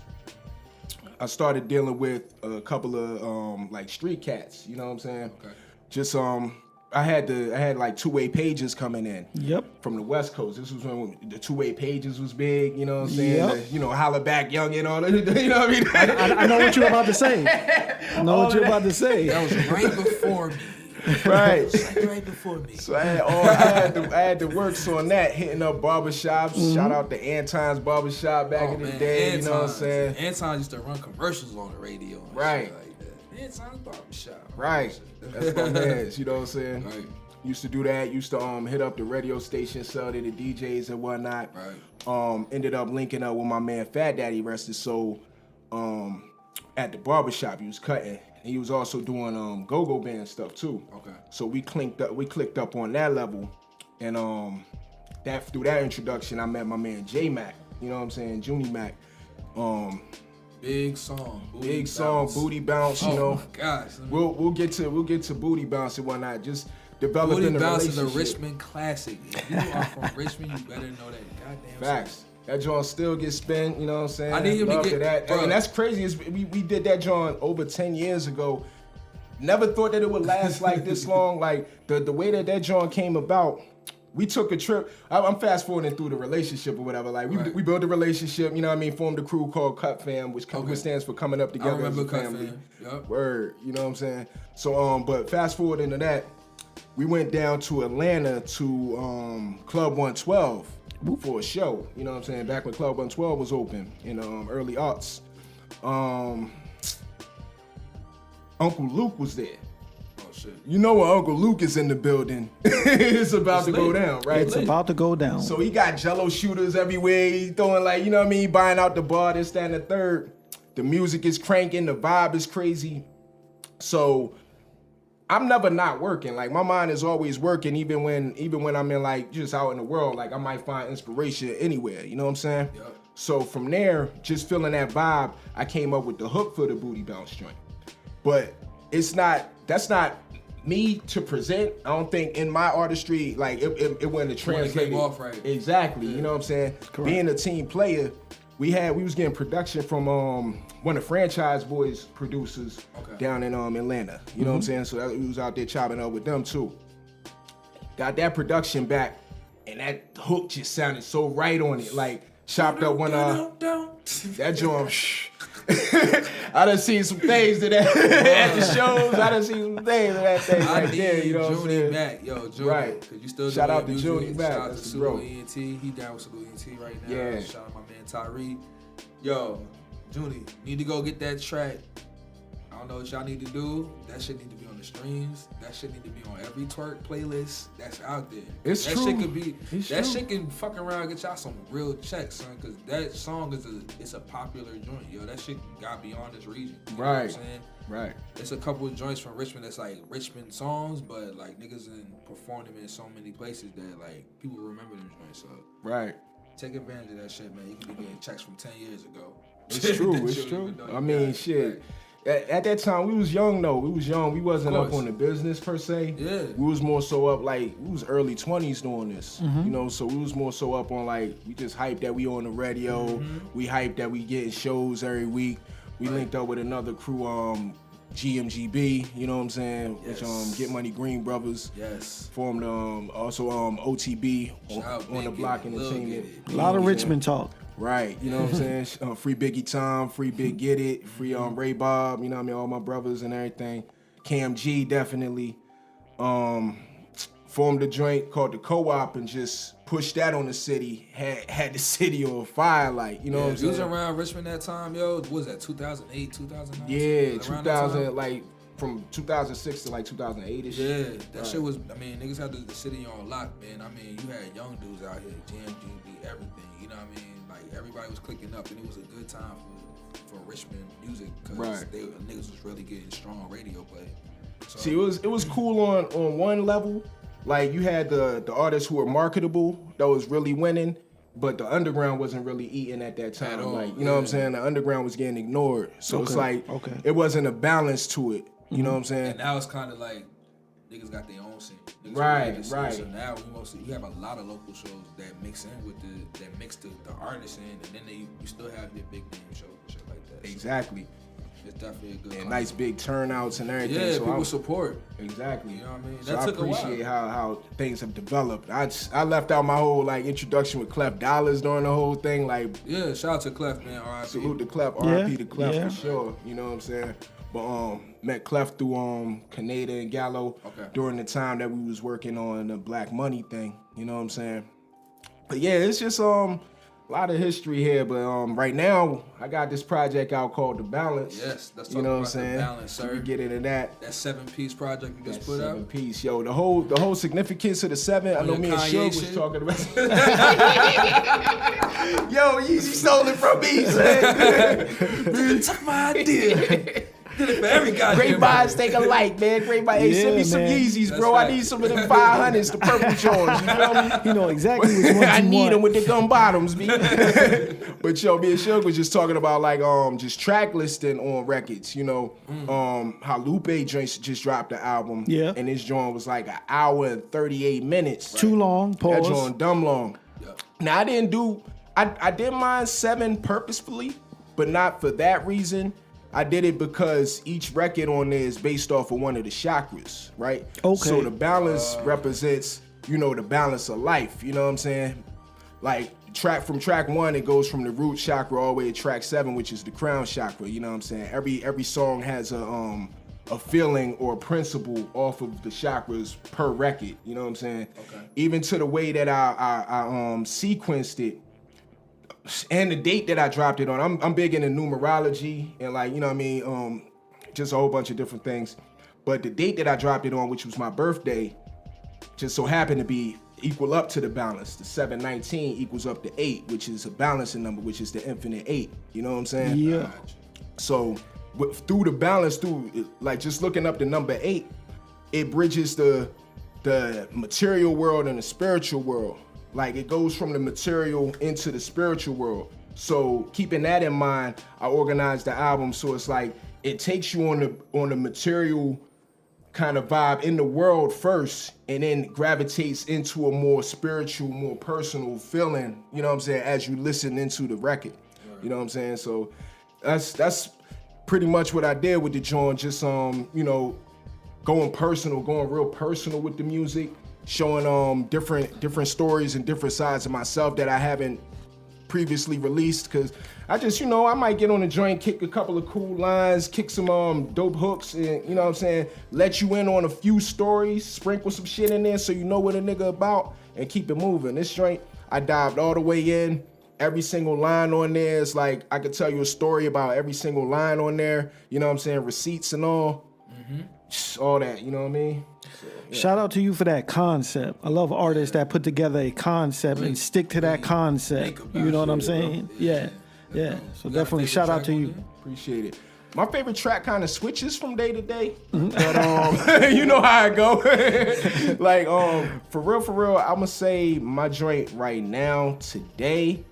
I started dealing with a couple of like street cats. You know what I'm saying? Okay. Just I had like two-way pages coming in. Yep. From the West Coast. This was when the two-way pages was big. You know what I'm saying? Yep. Holla back young and all that. You know what I mean? I know what you're about to say. I know what you're about to say. That was right before me. Right. Right before me. So I had to work on that, hitting up barbershops. Shout out to Anton's Barbershop back in the day. You know what I'm saying? Anton used to run commercials on the radio. And right. Shit like that. Anton's Barbershop. Right. That's my man's. You know what I'm saying? Right. Used to do that. Used to hit up the radio station, sell to the DJs and whatnot. Right. Ended up linking up with my man Fat Daddy, rest his soul. At the barbershop, he was cutting. He was also doing go-go band stuff too. Okay. So we clicked up on that level, and through that introduction, I met my man J Mac. You know what I'm saying, Junie Mac. Big song, Booty Bounce. You know. Oh my gosh. We'll get to Booty Bounce and whatnot. Just developing the relationship. Booty Bounce is a Richmond classic. If you are from Richmond, you better know that goddamn facts. Song. That joint still gets spent, you know what I'm saying? I need him to get that. bro. And that's crazy. We did that joint over 10 years ago. Never thought that it would last like this long. Like the way that joint came about, we took a trip. I'm fast forwarding through the relationship or whatever. Like we built a relationship, you know what I mean? Formed a crew called Cut Fam, which stands for coming up together as a family. Yep. Word, you know what I'm saying? So but fast forward into that, we went down to Atlanta to Club 112. For a show, you know what I'm saying? Back when Club 112 was open in early aughts. Uncle Luke was there. Oh shit. You know when Uncle Luke is in the building, it's about to go down, right? It's about to go down. So he got jello shooters everywhere. He throwing like, you know what I mean, buying out the bar, this, that, and the third. The music is cranking, the vibe is crazy. So I'm never not working. Like my mind is always working, even when I'm in like just out in the world. Like I might find inspiration anywhere. You know what I'm saying? Yep. So from there, just feeling that vibe, I came up with the hook for the Booty Bounce joint. But that's not me to present. I don't think in my artistry, like it wouldn't have translated. Came off right. Exactly. Yeah. You know what I'm saying? Correct. Being a team player, we was getting production from one of Franchise Boys producers down in Atlanta. You know what I'm saying? So we was out there chopping up with them too. Got that production back, and that hook just sounded so right on it. Like chopped up one that joint. I done seen some things to that at the shows. I done seen some things to that thing right there. You know what I'm saying? Back. Yo, Junie, right. Cause you still shout out to music. Junie back. Shout out to That's bro. ENT. He down with Salute ENT right now. Yeah. Shout out my man Tyree. Yo, Junie, need to go get that track. I don't know what y'all need to do. That shit need to be on the streams. That shit need to be on every twerk playlist that's out there. It's that true. Shit could be, it's that true. shit can fuck around and get y'all some real checks, son. Cause that song is a popular joint. Yo, that shit got beyond this region. You know what I'm saying? Right. It's a couple of joints from Richmond that's like Richmond songs, but like niggas performed them in so many places that like people remember them joints. So right. Take advantage of that shit, man. You can be getting checks from 10 years ago. It's true. It's true. I mean, shit. At that time, we was young though. We was young. We wasn't up on the business per se. Yeah. We was more so up like we was early 20s doing this. You know, so we was more so up on like we just hyped that we on the radio. We hyped that we getting shows every week. We linked up with another crew, GMGB, you know what I'm saying? Yes. Which Get Money Green Brothers. Yes. Formed also OTB on the Block Entertainment. A lot of Richmond talk. Right, you know what I'm saying? Free Biggie Tom, free Big Get It, free Ray Bob, you know what I mean? All my brothers and everything. Cam G definitely. Formed a joint called the Co-op and just pushed that on the city. Had the city on fire, like, you know what I'm saying? You was around Richmond that time, yo. What was that, 2008, 2009? Yeah, 2000, like from 2006 to like 2008-ish. Yeah, that shit was, I mean, niggas had the city on lock, man. I mean, you had young dudes out here, GMGB, everything, you know what I mean? Like, everybody was clicking up, and it was a good time for Richmond music, because niggas was really getting strong radio play. So, see, it was cool on one level. Like, you had the artists who were marketable, that was really winning, but the underground wasn't really eating at that time. Like, you know what I'm saying? The underground was getting ignored. So it's like, it wasn't a balance to it. You know what I'm saying? And now it's kind of like, niggas got their own scene. Right. So now you have a lot of local shows that mix in with that mix the artists in, and then you still have your big name shows and shit like that. Exactly. So it's definitely a good and nice big turnouts and everything. Yeah, so people support. Exactly. You know what I mean? So I appreciate how things have developed. I left out my whole like introduction with Clef Dollars during the whole thing. Like, yeah, shout out to Clef, man. R.I.P. Salute to Clef. R.I.P. to Clef for sure. You know what I'm saying? But met Clef through Canada and Gallo during the time that we was working on the Black Money thing. You know what I'm saying? But yeah, it's just a lot of history here, but right now I got this project out called The Balance. Yes, that's you know what I'm about saying. The Balance, sir. We get into that. That 7-piece project you just put out. 7-piece, yo. The whole significance of the 7. I know me and Shug was talking about. Yo, Yeezy stole it from me, son. Took my idea. Did it for every goddamn. Great minds think alike, man. Great minds. Hey, send me some Yeezys, bro. I need some of them 500s, the purple Jones. You feel me? You know exactly which ones I need want. them with the gum bottoms, B. But yo, me and Shug was just talking about like just track listing on records. You know, how Lupe just dropped the album. Yeah. And this joint was like 1 hour and 38 minutes. Too long. Pause. That joint dumb long. Yep. Now I didn't mind 7 purposefully, but not for that reason. I did it because each record on there is based off of one of the chakras, right? Okay. So the balance represents, you know, the balance of life. You know what I'm saying? Like from track 1, it goes from the root chakra all the way to track 7, which is the crown chakra. You know what I'm saying? Every song has a feeling or a principle off of the chakras per record. You know what I'm saying? Okay. Even to the way that I sequenced it. And the date that I dropped it on, I'm big into numerology and like, you know what I mean, just a whole bunch of different things. But the date that I dropped it on, which was my birthday, just so happened to be equal up to the balance. The 719 equals up to 8, which is a balancing number, which is the infinite 8. You know what I'm saying? Yeah. So through the balance, like just looking up the number 8, it bridges the material world and the spiritual world. Like it goes from the material into the spiritual world. So keeping that in mind, I organized the album so it's like it takes you on the material kind of vibe in the world first, and then gravitates into a more spiritual, more personal feeling. You know what I'm saying? As you listen into the record, you know what I'm saying? So that's pretty much what I did with the joint. Just you know, going real personal with the music. Showing different stories and different sides of myself that I haven't previously released, because I just, you know, I might get on a joint, kick a couple of cool lines, kick some dope hooks, and you know what I'm saying, let you in on a few stories, sprinkle some shit in there so you know what a nigga about, and keep it moving. This joint, I dived all the way in. Every single line on there is like, I could tell you a story about every single line on there, you know what I'm saying, receipts and all. All that, you know what I mean? So, yeah. Shout out to you for that concept. I love artists that put together a concept and stick to that concept. You know what I'm saying? Yeah. So definitely shout out to you. Appreciate it. My favorite track kind of switches from day to day, but you know how it go. Like for real, I'ma say my joint right now today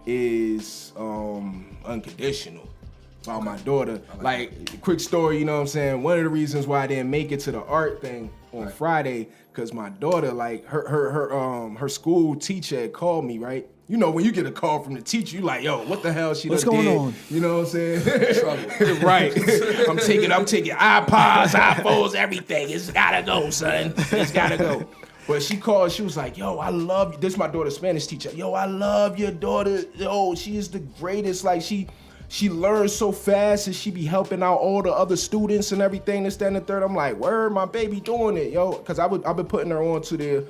is Unconditional. About my daughter. Like, quick story, you know what I'm saying? One of the reasons why I didn't make it to the art thing on Friday, because my daughter, like, her school teacher had called me, right? You know, when you get a call from the teacher, you like, yo, what the hell she What's done going did? on? You know what I'm saying? Trouble. Right. I'm taking iPods, iPhones, everything. It's gotta go, son. It's gotta go. But she called, she was like, yo, I love you. This is my daughter's Spanish teacher. Yo, I love your daughter. Yo, she is the greatest. Like, she learns so fast and she be helping out all the other students and everything, this, that, and the third. I'm like, word, my baby doing it, yo. Because I've been putting her on to the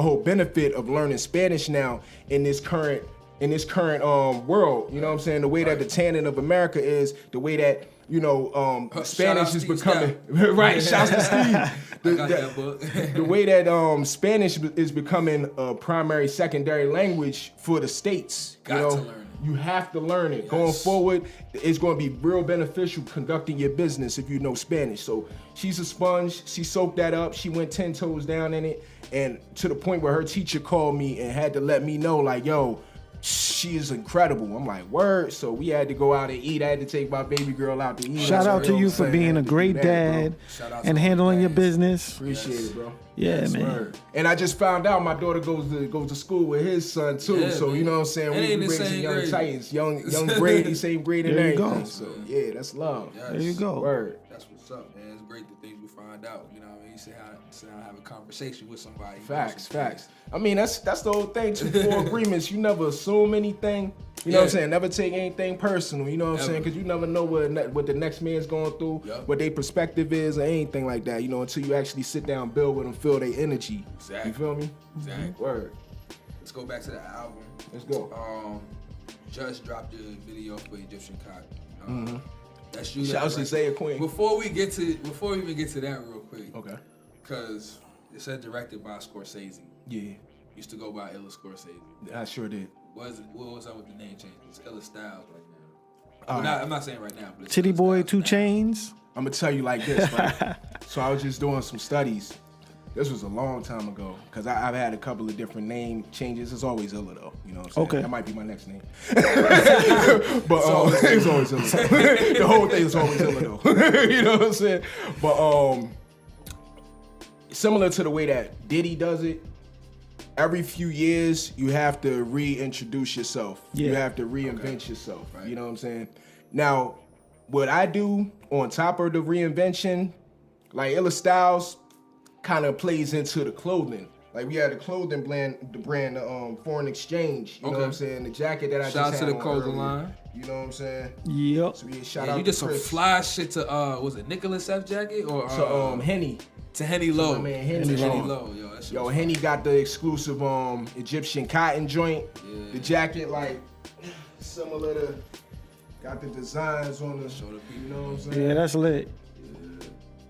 whole benefit of learning Spanish now in this current world. You know what I'm saying? The way that the tanning of America is, the way that, you know, Spanish is becoming right. Shouts to Steve. The way that Spanish is becoming a primary, secondary language for the states. Got to learn it. You have to learn it. Yes. Going forward, it's going to be real beneficial conducting your business if you know Spanish. So she's a sponge. She soaked that up. She went 10 toes down in it, and to the point where her teacher called me and had to let me know, like, yo, she is incredible. I'm like, word. So we had to go out and eat. I had to take my baby girl out to eat. Shout out to you for being a great dad and handling your business. Appreciate it, bro. Yeah, yes, man. Word. And I just found out my daughter goes to school with his son too. Yeah, so man. You know what I'm saying? We raising young grade. Titans, young Brady, same grade and everything. So yeah, that's love. Yes. There you go. Word. That's what's up, man. It's great the things we find out. You know what I mean? You sit down and have a conversation with somebody. Facts. I mean, that's the whole thing too. For agreements, you never assume anything. You know what I'm saying? Never take anything personal. You know what I'm saying? Because you never know what the next man's going through, what their perspective is, or anything like that. You know, until you actually sit down, build with them, feel their energy. Exactly. You feel me? Exactly. Word. Let's go back to the album. Let's go. Just dropped your video for Egyptian Cock. That's you. Shouts to Say a Queen. Before we even get to that real quick. Okay. Because it said directed by Scorsese. Yeah. Used to go by Illa Scorsese. I sure did. What was up with the name change? It's Illa Styles right now. I'm not saying right now, but Titty Boy 2 Chainz. I'm gonna tell you like this, right? So I was just doing some studies. This was a long time ago, because I've had a couple of different name changes. It's always Illa though, you know what I'm saying? Okay. That might be my next name. But it's always Illa. The whole thing is always Illa though. You know what I'm saying? But similar to the way that Diddy does it, every few years you have to reintroduce yourself. Yeah. You have to reinvent yourself. Right. You know what I'm saying? Now, what I do on top of the reinvention, like Illa Styles kind of plays into the clothing. Like we had a clothing brand, Foreign Exchange. You know what I'm saying? The jacket that I shout just out had to the clothing line. You know what I'm saying? Yep. So shout out you to did some Chris. fly shit to was it Nicholas F jacket or to Henny. To Henny Low. So my man Henny Low. Yo, Henny got the exclusive Egyptian cotton joint. Yeah. The jacket like similar to, got the designs on the shoulder. You know what I'm saying? Yeah, that's lit.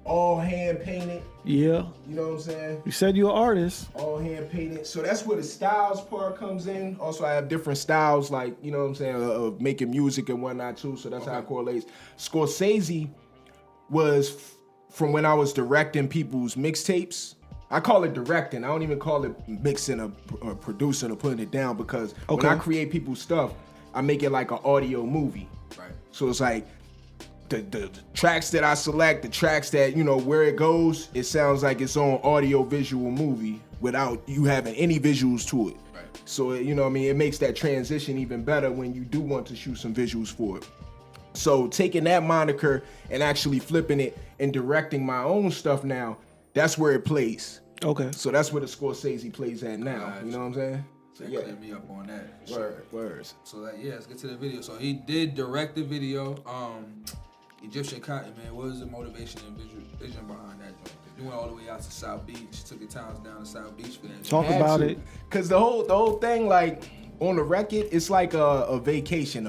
All hand painted. Yeah. You know what I'm saying? You said you're an artist. All hand painted. So that's where the styles part comes in. Also, I have different styles, like, you know what I'm saying, of making music and whatnot too. So that's how it correlates. Scorsese was from when I was directing people's mixtapes. I call it directing. I don't even call it mixing or producing or putting it down, because when I create people's stuff, I make it like an audio movie. Right. So it's like the tracks that I select, the tracks that, you know, where it goes, it sounds like its own audio visual movie without you having any visuals to it. Right. So, you know what I mean? It makes that transition even better when you do want to shoot some visuals for it. So taking that moniker and actually flipping it and directing my own stuff now, that's where it plays. Okay. So that's where the Scorsese plays at now. You know what I'm saying? So yeah, clear me up on that. Words. So let's get to the video. So he did direct the video. Egyptian Cotton, man, what was the motivation and vision behind that joint? You went all the way out to South Beach, took your towns down to South Beach for that. Talk about it. Cause the whole thing, like on the record, it's like a vacation,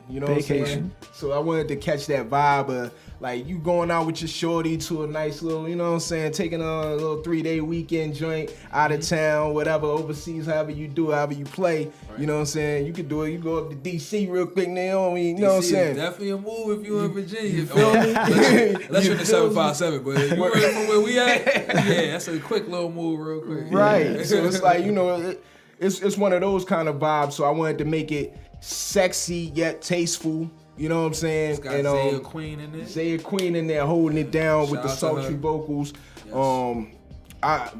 you know what I'm saying? So I wanted to catch that vibe of like you going out with your shorty to a nice little, you know what I'm saying, taking a little 3-day weekend joint out of town, whatever, overseas, however you do, however you play, you know what I'm saying? You could do it, you go up to DC real quick, Naomi, you know what I'm saying? Definitely a move if you in Virginia. You feel me? Unless you're in the 757, but you ready from where we at? Yeah, that's a quick little move real quick. Right, so it's like, you know, it's one of those kind of vibes, so I wanted to make it sexy yet tasteful. You know what I'm saying? It's got Zaya Queen in there. Zaya Queen in there holding it down with the sultry vocals. Yes.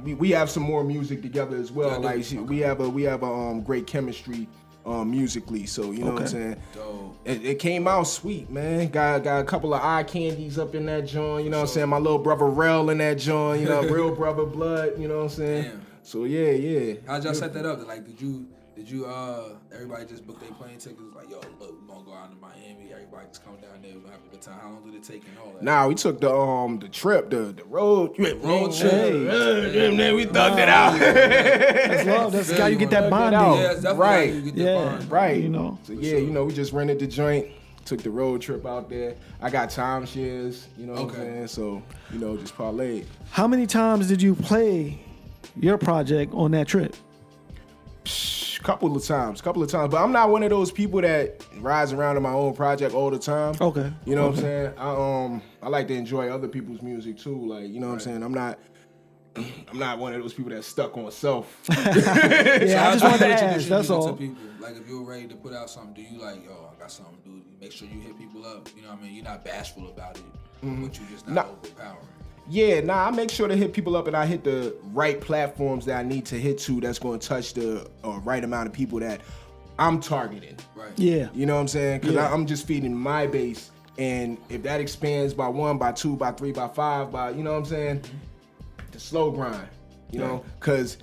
we have some more music together as well. Like we have a great chemistry musically. So you know what I'm saying. It came out sweet, man. Got a couple of eye candies up in that joint. You know what I'm saying. My little brother Rel in that joint. You know, real brother blood. You know what I'm saying. Damn. So yeah. How'd y'all set that up? Like, did you everybody just book their plane tickets? Like, yo, look, we're gonna go out to Miami. Everybody just come down there. We're gonna have a good time. How long did it take and all that? Nah, we took the trip, the road trip. Then we thugged it out. That's love. That's how you get that bonding. Yeah, that's definitely how you get that bond. Right. You know. So yeah, we just rented the joint. Took the road trip out there. I got timeshares. You know what I'm saying? So just parlayed. How many times did you play your project on that trip? Couple of times, but I'm not one of those people that rides around in my own project all the time. Okay. You know what I'm saying? I like to enjoy other people's music too. Like, you know what I'm saying? I'm not one of those people that's stuck on self. Yeah, I just wanted to ask. That's all. To people. Like, if you're ready to put out something, do you like, yo, I got something to do? Make sure you hit people up. You know what I mean? You're not bashful about it, but you just not overpowering. Yeah, I make sure to hit people up and I hit the right platforms that I need to hit to that's going to touch the right amount of people that I'm targeting. Right. Yeah. You know what I'm saying? Because I'm just feeding my base. And if that expands by 1, by 2, by 3, by 5, by, you know what I'm saying? The slow grind, you know? Because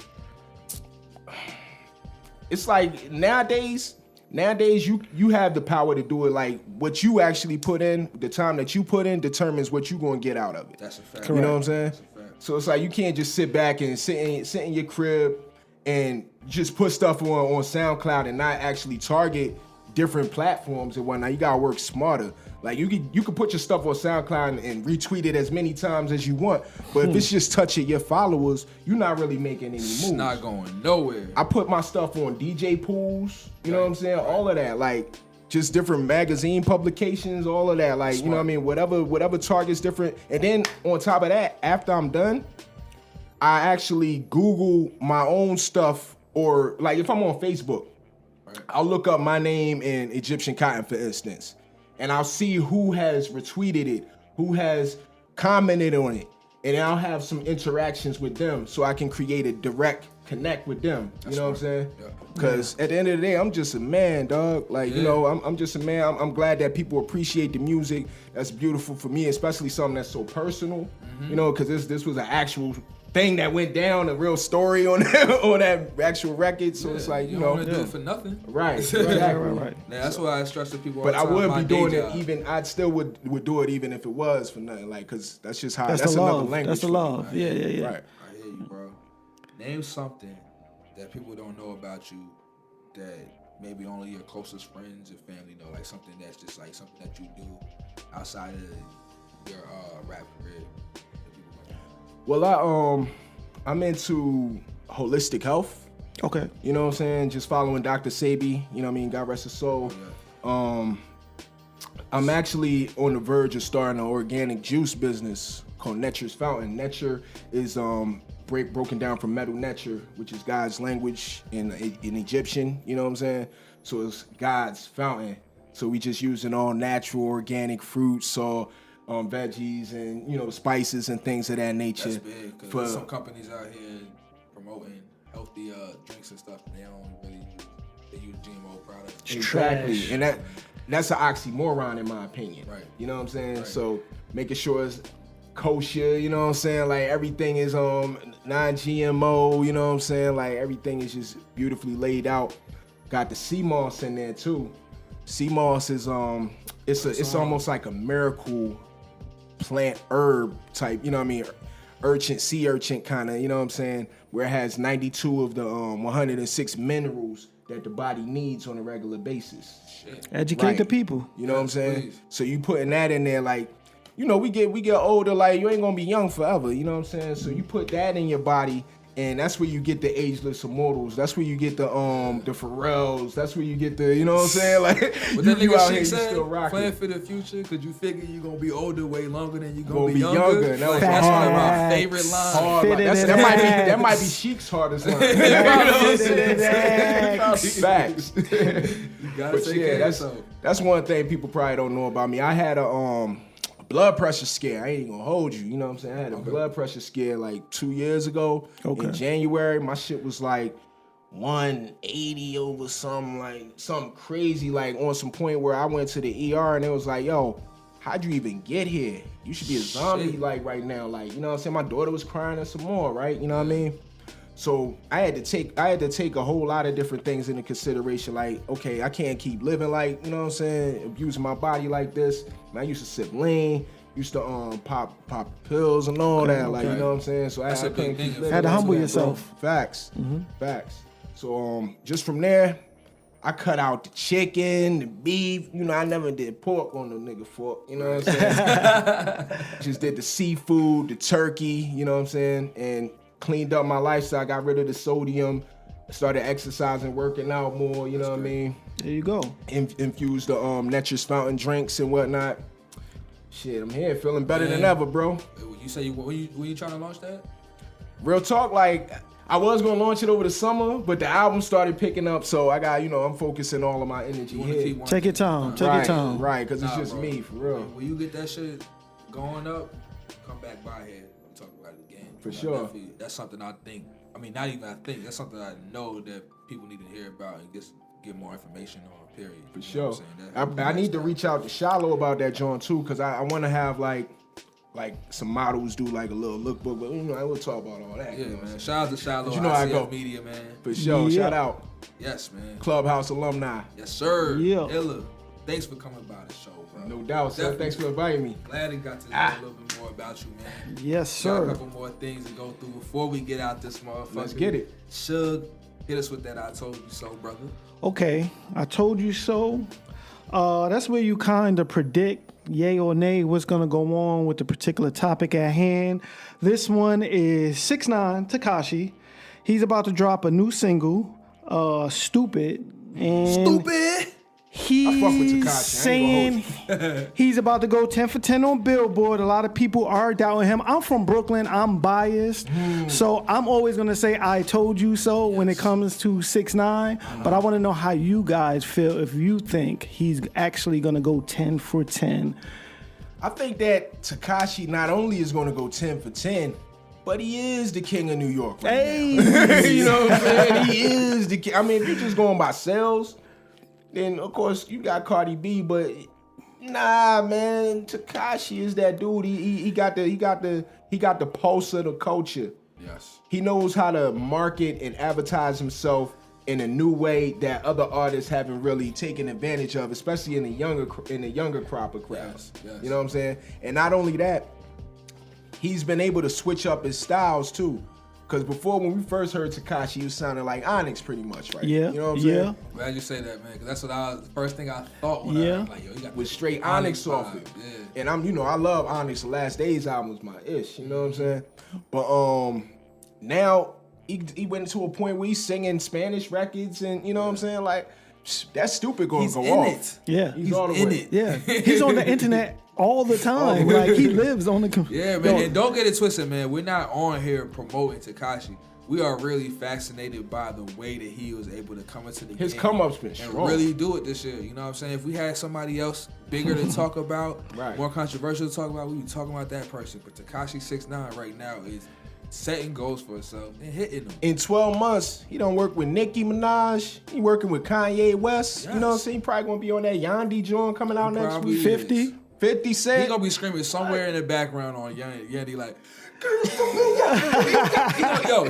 it's like nowadays you have the power to do it. Like what you actually put in, the time that you put in determines what you're going to get out of it. That's a fact. You know what I'm saying? So it's like you can't just sit back and sit in your crib and just put stuff on SoundCloud and not actually target different platforms and whatnot. You gotta work smarter. Like you can put your stuff on SoundCloud and retweet it as many times as you want, but if it's just touching your followers, you're not really making any moves. It's not going nowhere. I put my stuff on DJ pools, you know what I'm saying? All of that, like just different magazine publications, all of that, like, you know what I mean? Whatever targets different. And then on top of that, after I'm done, I actually Google my own stuff, or like if I'm on Facebook, I'll look up my name in Egyptian cotton, for instance, and I'll see who has retweeted it, who has commented on it, and I'll have some interactions with them so I can create a direct connect with them. You know what I'm saying? Because at the end of the day, I'm just a man, dog. Like, you know, I'm just a man. I'm glad that people appreciate the music. That's beautiful for me, especially something that's so personal, you know, because this was an actual thing that went down, a real story on that actual record. So it's like, you know, don't want to do it for nothing. Right, exactly. Right. Yeah, that's why I stress to people all but the time. I would be doing job. it even, I still would do it even if it was for nothing, like, because that's just how, that's another love. language. That's the love. Yeah. Right. I hear you, bro. Name something that people don't know about you that maybe only your closest friends and family know, like something that's just like something that you do outside of your rap career. Well, I'm into holistic health. Okay. You know what I'm saying? Just following Dr. Sebi, you know what I mean? God rest his soul. I'm actually on the verge of starting an organic juice business called Netcher's Fountain. Netcher is broken down from Metal Netcher, which is God's language in Egyptian, you know what I'm saying? So it's God's fountain. So we just using all natural organic fruits or veggies and, you know, spices and things of that nature. That's big, because there's some companies out here promoting healthy drinks and stuff, and they don't really use GMO products. Exactly. Trash. And that's an oxymoron in my opinion. Right. You know what I'm saying? Right. So making sure it's kosher, you know what I'm saying? Like everything is non-GMO, you know what I'm saying? Like everything is just beautifully laid out. Got the sea moss in there too. Sea moss is it's almost like a miracle plant herb type, you know what I mean? Sea urchin kind of, you know what I'm saying? Where it has 92 of the 106 minerals that the body needs on a regular basis. Shit. Educate the people. You know what I'm saying? Please. So you putting that in there, like, you know, we get older, like you ain't gonna be young forever, you know what I'm saying? So you put that in your body, and that's where you get the ageless immortals. That's where you get the Pharrells. That's where you get the, you know what I'm saying? Like, but that nigga Sheik said, plan for the future, because you figure you're going to be older way longer than you're going to be younger. That's one of my favorite lines. That might be Sheik's hardest line. You know what I'm saying? Facts. You got to take care of yourself. That's one thing people probably don't know about me. I had a blood pressure scare. I ain't gonna hold you. You know what I'm saying? I had a blood pressure scare like 2 years ago. In January. My shit was like 180 over something crazy, like on some point where I went to the ER and it was like, yo, how'd you even get here? You should be a zombie like right now. Like, you know what I'm saying? My daughter was crying and some more, right? You know what I mean? So I had to take a whole lot of different things into consideration. Like, okay, I can't keep living like, you know what I'm saying, abusing my body like this. I used to sip lean, used to pop pills and all that. Like, you know what I'm saying? So I couldn't keep living. Had to humble yourself. Facts. Facts. So just from there, I cut out the chicken, the beef. You know, I never did pork on the nigga fork. You know what I'm saying? Just did the seafood, the turkey. You know what I'm saying? And cleaned up my lifestyle. Got rid of the sodium. Started exercising, working out more. You know what I mean? There you go. Infused the Netcher's fountain drinks and whatnot. Shit, I'm here feeling better than ever, bro. You say were you trying to launch that? Real talk, like. I was gonna launch it over the summer, but the album started picking up, so I got, I'm focusing all of my energy here. Take your time, Right, because it's just me, for real. When you get that shit going up, come back by here and talk about it again. For sure. That's something I think, not even I think, that's something I know that people need to hear about and get more information on, period. For sure. I need to reach out to Shiloh about that joint too, because I want to have like some models do like a little lookbook, but I will talk about all that. Yeah, man. Shout out to Shiloh. You know how I go. Media, man. For sure. Shout out. Yes, man. Clubhouse alumni. Yes, sir. Yeah. Illa. Thanks for coming by the show, bro. No doubt, sir. Thanks for inviting me. Glad I got to know a little bit more about you, man. Yes, sir. Got a couple more things to go through before we get out this motherfucker. Let's get it. Shug, hit us with that I told you so, brother. Okay, I told you so. That's where you kind of predict yay or nay what's going to go on with the particular topic at hand. This one is 6ix9ine Tekashi. He's about to drop a new single, Stupid. And he's saying he's about to go 10 for 10 on Billboard. A lot of people are doubting him. I'm from Brooklyn. I'm biased. So I'm always going to say I told you so when it comes to 6ix9ine. But I want to know how you guys feel if you think he's actually going to go 10 for 10. I think that Tekashi not only is going to go 10 for 10, but he is the king of New York right now. You know what I'm saying? He is the king. I mean, if you're just going by sales, then of course you got Cardi B, but nah, man, Tekashi is that dude. He got the pulse of the culture. Yes. He knows how to market and advertise himself in a new way that other artists haven't really taken advantage of, especially in the younger crop of crowds. Yes. You know what I'm saying? And not only that, he's been able to switch up his styles too. Because before, when we first heard Tekashi, he was sounding like Onyx pretty much, right? Yeah. You know what I'm saying? Glad you say that, man. Because that's what the first thing I thought when I was like, yo, you got with straight Onyx off it. Yeah. And I love Onyx. The Last Days album was my ish. You know what I'm saying? But now he went to a point where he's singing Spanish records, and you know what I'm saying? Like, that's stupid gonna go off. It. Yeah. He's all the in way. it. Yeah. He's on the internet all the time. Like, he lives on the computer. Yeah, man. And don't get it twisted, man. We're not on here promoting Tekashi. We are really fascinated by the way that he was able to come into the game. His come-up's been and strong. really do it this year. You know what I'm saying? If we had somebody else bigger to talk about, more controversial to talk about, we'd be talking about that person. But Tekashi 6ix9ine right now is setting goals for himself and hitting them. In 12 months, he don't work with Nicki Minaj. He working with Kanye West. Yes. You know what I'm saying? He probably gonna be on that Yandi joint coming out next week. 50 Cent. He gonna be screaming somewhere in the background on Yandi like,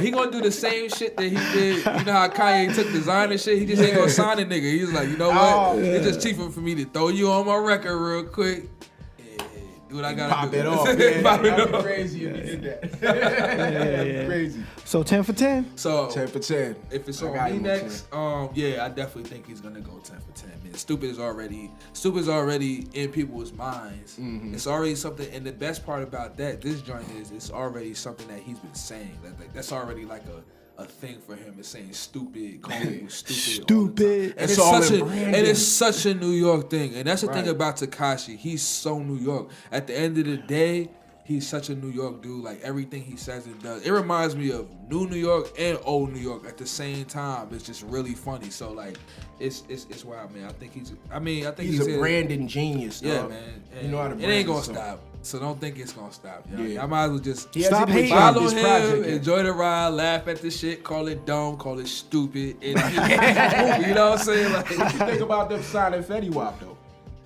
he gonna do the same shit that he did. You know how Kanye took designer shit? He just ain't gonna sign a nigga. He's like, you know what? It's just cheaper for me to throw you on my record real quick. Do what I gotta pop do. It off. That'd be crazy if he did that. Crazy. So 10 for 10? So 10 for 10. If it's on me next, I definitely think he's gonna go 10 for 10. Man, Stupid is already in people's minds. Mm-hmm. It's already something, and the best part about this joint is it's already something that he's been saying. That's already like a thing for him. Is saying stupid, calling stupid. And it's such a New York thing. And that's the thing about Tekashi. He's so New York. At the end of the day, he's such a New York dude. Like everything he says and does, it reminds me of New York and old New York at the same time. It's just really funny. So like, it's wild, man. I think he's a branding genius. Dog. Yeah, man. And you know how to. It ain't gonna stop. So don't think it's gonna stop. Yeah. I might as well just stop hating. Follow him, enjoy the ride, laugh at the shit, call it dumb, call it stupid. And, you know what I'm saying? Like, what you think about them signing Fetty Wap though?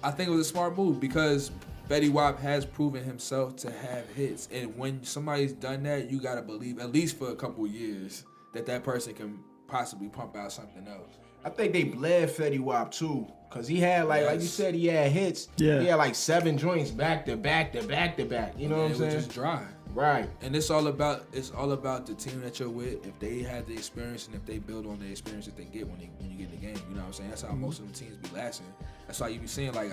I think it was a smart move because Fetty Wap has proven himself to have hits, and when somebody's done that, you gotta believe at least for a couple years that person can possibly pump out something else. I think they bled Fetty Wap too, cause he had like you said, he had hits. Yeah. He had like 7 joints back to back to back to back. You know what I'm saying? It was just dry. Right. And it's all about the team that you're with. If they had the experience and if they build on the experience that they get when you get in the game, you know what I'm saying? That's how most of the teams be lasting. That's why you be seeing like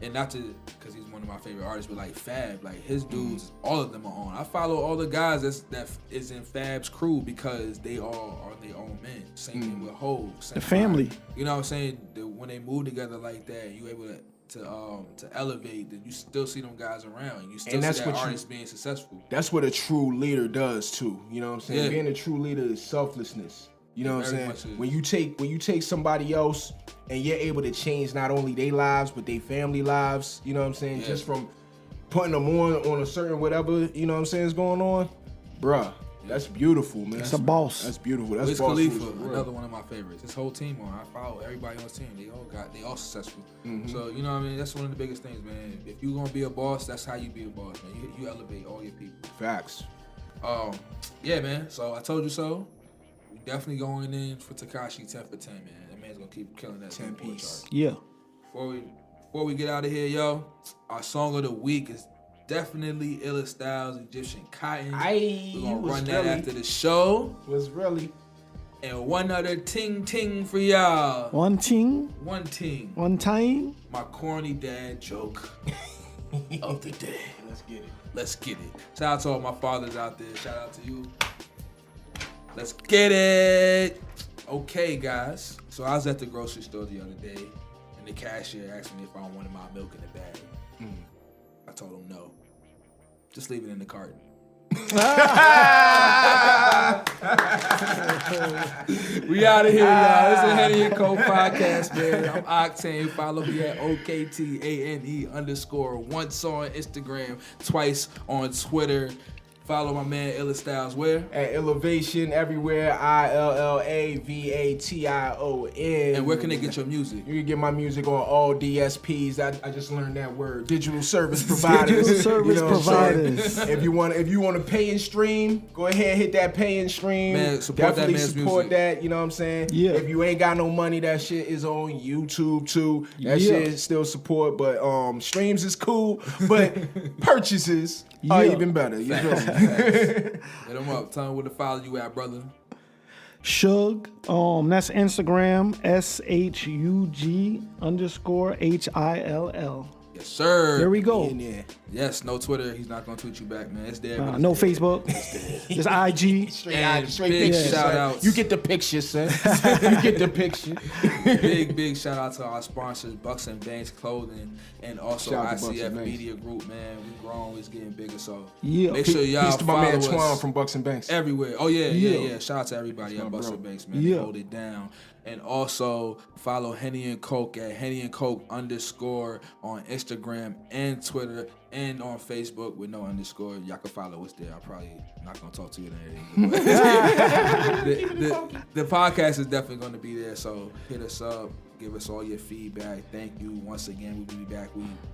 and not to, because he's one of my favorite artists, but like Fab, like his dudes, all of them are on. I follow all the guys that is in Fab's crew because they all are their own men. Same thing with Hov. The family. You know what I'm saying? When they move together like that, you able to elevate, then you still see them guys around. You still see that artist being successful. That's what a true leader does too. You know what I'm saying? Yeah. Being a true leader is selflessness. You know what I'm saying? Is. When you take somebody else and you're able to change not only their lives but their family lives, you know what I'm saying? Yeah. Just from putting them on a certain whatever, you know what I'm saying, is going on, bruh. That's beautiful, man. It's a boss. That's beautiful. That's Wiz boss Khalifa, rules, another one of my favorites. His whole team on. I follow everybody on his team. They all successful. So you know what I mean. That's one of the biggest things, man. If you gonna be a boss, that's how you be a boss, man. You elevate all your people. Facts. Yeah, man. So I told you so. We definitely going in for Tekashi 10 for 10, man. That man's gonna keep killing that 10 piece. chart. Yeah. Before we get out of here, yo, our song of the week is definitely Illa Styles, Egyptian Cotton. We're gonna run that after the show. Was really. And one other ting for y'all. One ting. One ting. One time. My corny dad joke of the day. Let's get it. Shout out to all my fathers out there. Shout out to you. Let's get it. Okay, guys. So I was at the grocery store the other day, and the cashier asked me if I wanted my milk in the bag. I told him no. Just leave it in the carton. We out of here, y'all. This is a HennyNCoke podcast, man. I'm Oktane. Follow me at OKTANE_ once on Instagram, twice on Twitter. Follow my man Illa Styles where? At Elevation everywhere, ILLAVATION. And where can they get your music? You can get my music on all DSPs. I just learned that word. Digital service providers. Digital service providers. If you want to pay and stream, go ahead, hit that pay and stream. Man, support Definitely that man's support music. that. You know what I'm saying? Yeah. If you ain't got no money, that shit is on YouTube too. That Yeah. shit is still support, but streams is cool, but purchases are even better. You feel me? Hit them up. Tell them where to follow you at, brother. Shug. That's Instagram. SHUG_HILL. Yes, sir. There we go. Yeah. Yes, no Twitter. He's not gonna tweet you back, man. It's there. but No it's there. Facebook. Just IG. Straight big picture. shout son. outs. You get the picture, son. You get the picture. Big shout out to our sponsors, Bucks and Banks Clothing, and also Shout out to Bucks ICF and Banks. Media Group, man. We growing, it's getting bigger, so Yeah. make sure y'all Peace to my follow man us Twan from Bucks and Banks. everywhere. Oh yeah. Yeah. Shout out to everybody at Bucks bro. and Banks, man. Yeah. They hold it down. And also follow HennyNCoke at HennyNCoke_ on Instagram and Twitter and on Facebook with no underscore. Y'all can follow us there. I'm probably not gonna talk to you there. the podcast is definitely gonna be there, so hit us up. Give us all your feedback. Thank you once again. We'll be back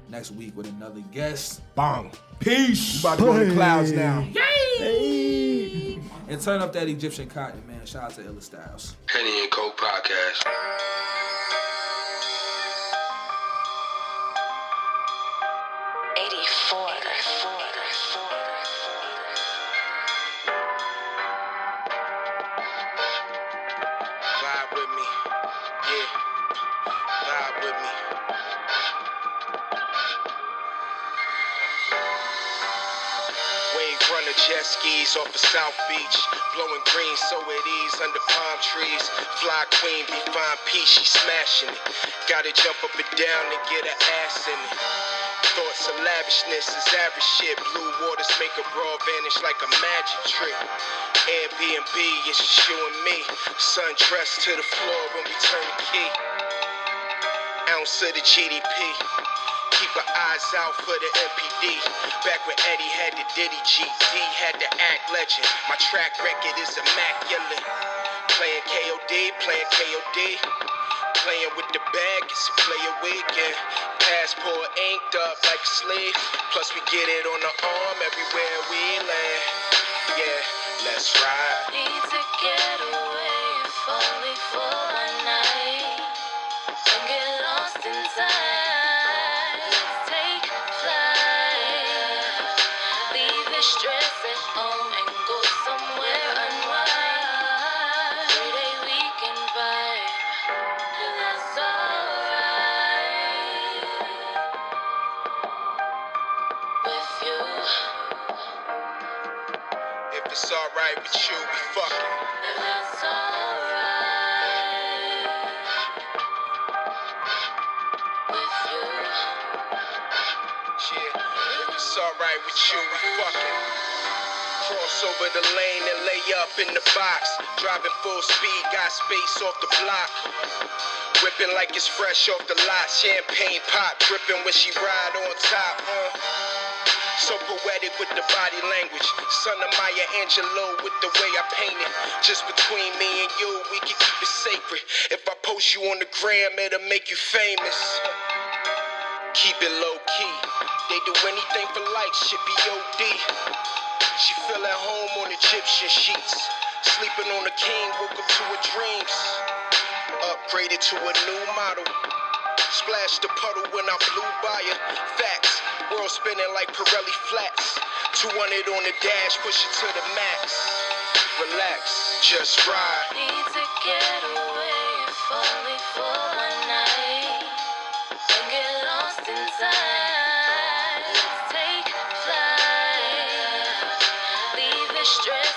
next week with another guest. Bang. Peace. You about to go to the clouds now. Hey. And turn up that Egyptian cotton, man. Shout out to Illa Styles. HennyNCoke podcast. Vibe with me, yeah. Vibe with me. Wave runner jet skis off of South Beach, blowing green so at ease under palm trees. Fly queen, be fine peace, she smashing it. Gotta jump up and down and get her ass in it. Thoughts of lavishness is average shit. Blue waters make a bra vanish like a magic trick. Airbnb, it's just you and me. Sun dressed to the floor when we turn the key. Ounce of the GDP. Keep our eyes out for the MPD. Back when Eddie had the Diddy, GD had the act legend. My track record is immaculate. Playing KOD, playing KOD. Playing with the bag, it's a player weekend. Passport inked up like a sleeve. Plus we get it on the arm everywhere we land. Yeah, let's ride. Need to get away if only for one night. Don't get lost inside. Let's take flight. Leave the stress at home and go somewhere unwind. 3-day weekend vibe. That's alright. With you. If it's alright with you, we fucking. That's alright. With you. Yeah, if it's alright with you, we fucking. Cross over the lane and lay up in the box. Driving full speed, got space off the block. Whipping like it's fresh off the lot. Champagne pop, dripping when she ride on top. So poetic with the body language. Son of Maya Angelou with the way I paint it. Just between me and you, we can keep it sacred. If I post you on the gram, it'll make you famous. Keep it low key. They do anything for likes, shit be OD. She feel at home on Egyptian sheets. Sleeping on a king, woke up to her dreams. Upgraded to a new model. Splashed the puddle when I blew by her. Facts, world spinning like Pirelli flats. 200 on the dash, push it to the max. Relax, just ride. Need to get away if only for one night. Don't get lost inside. Let's take flight. Leave the stress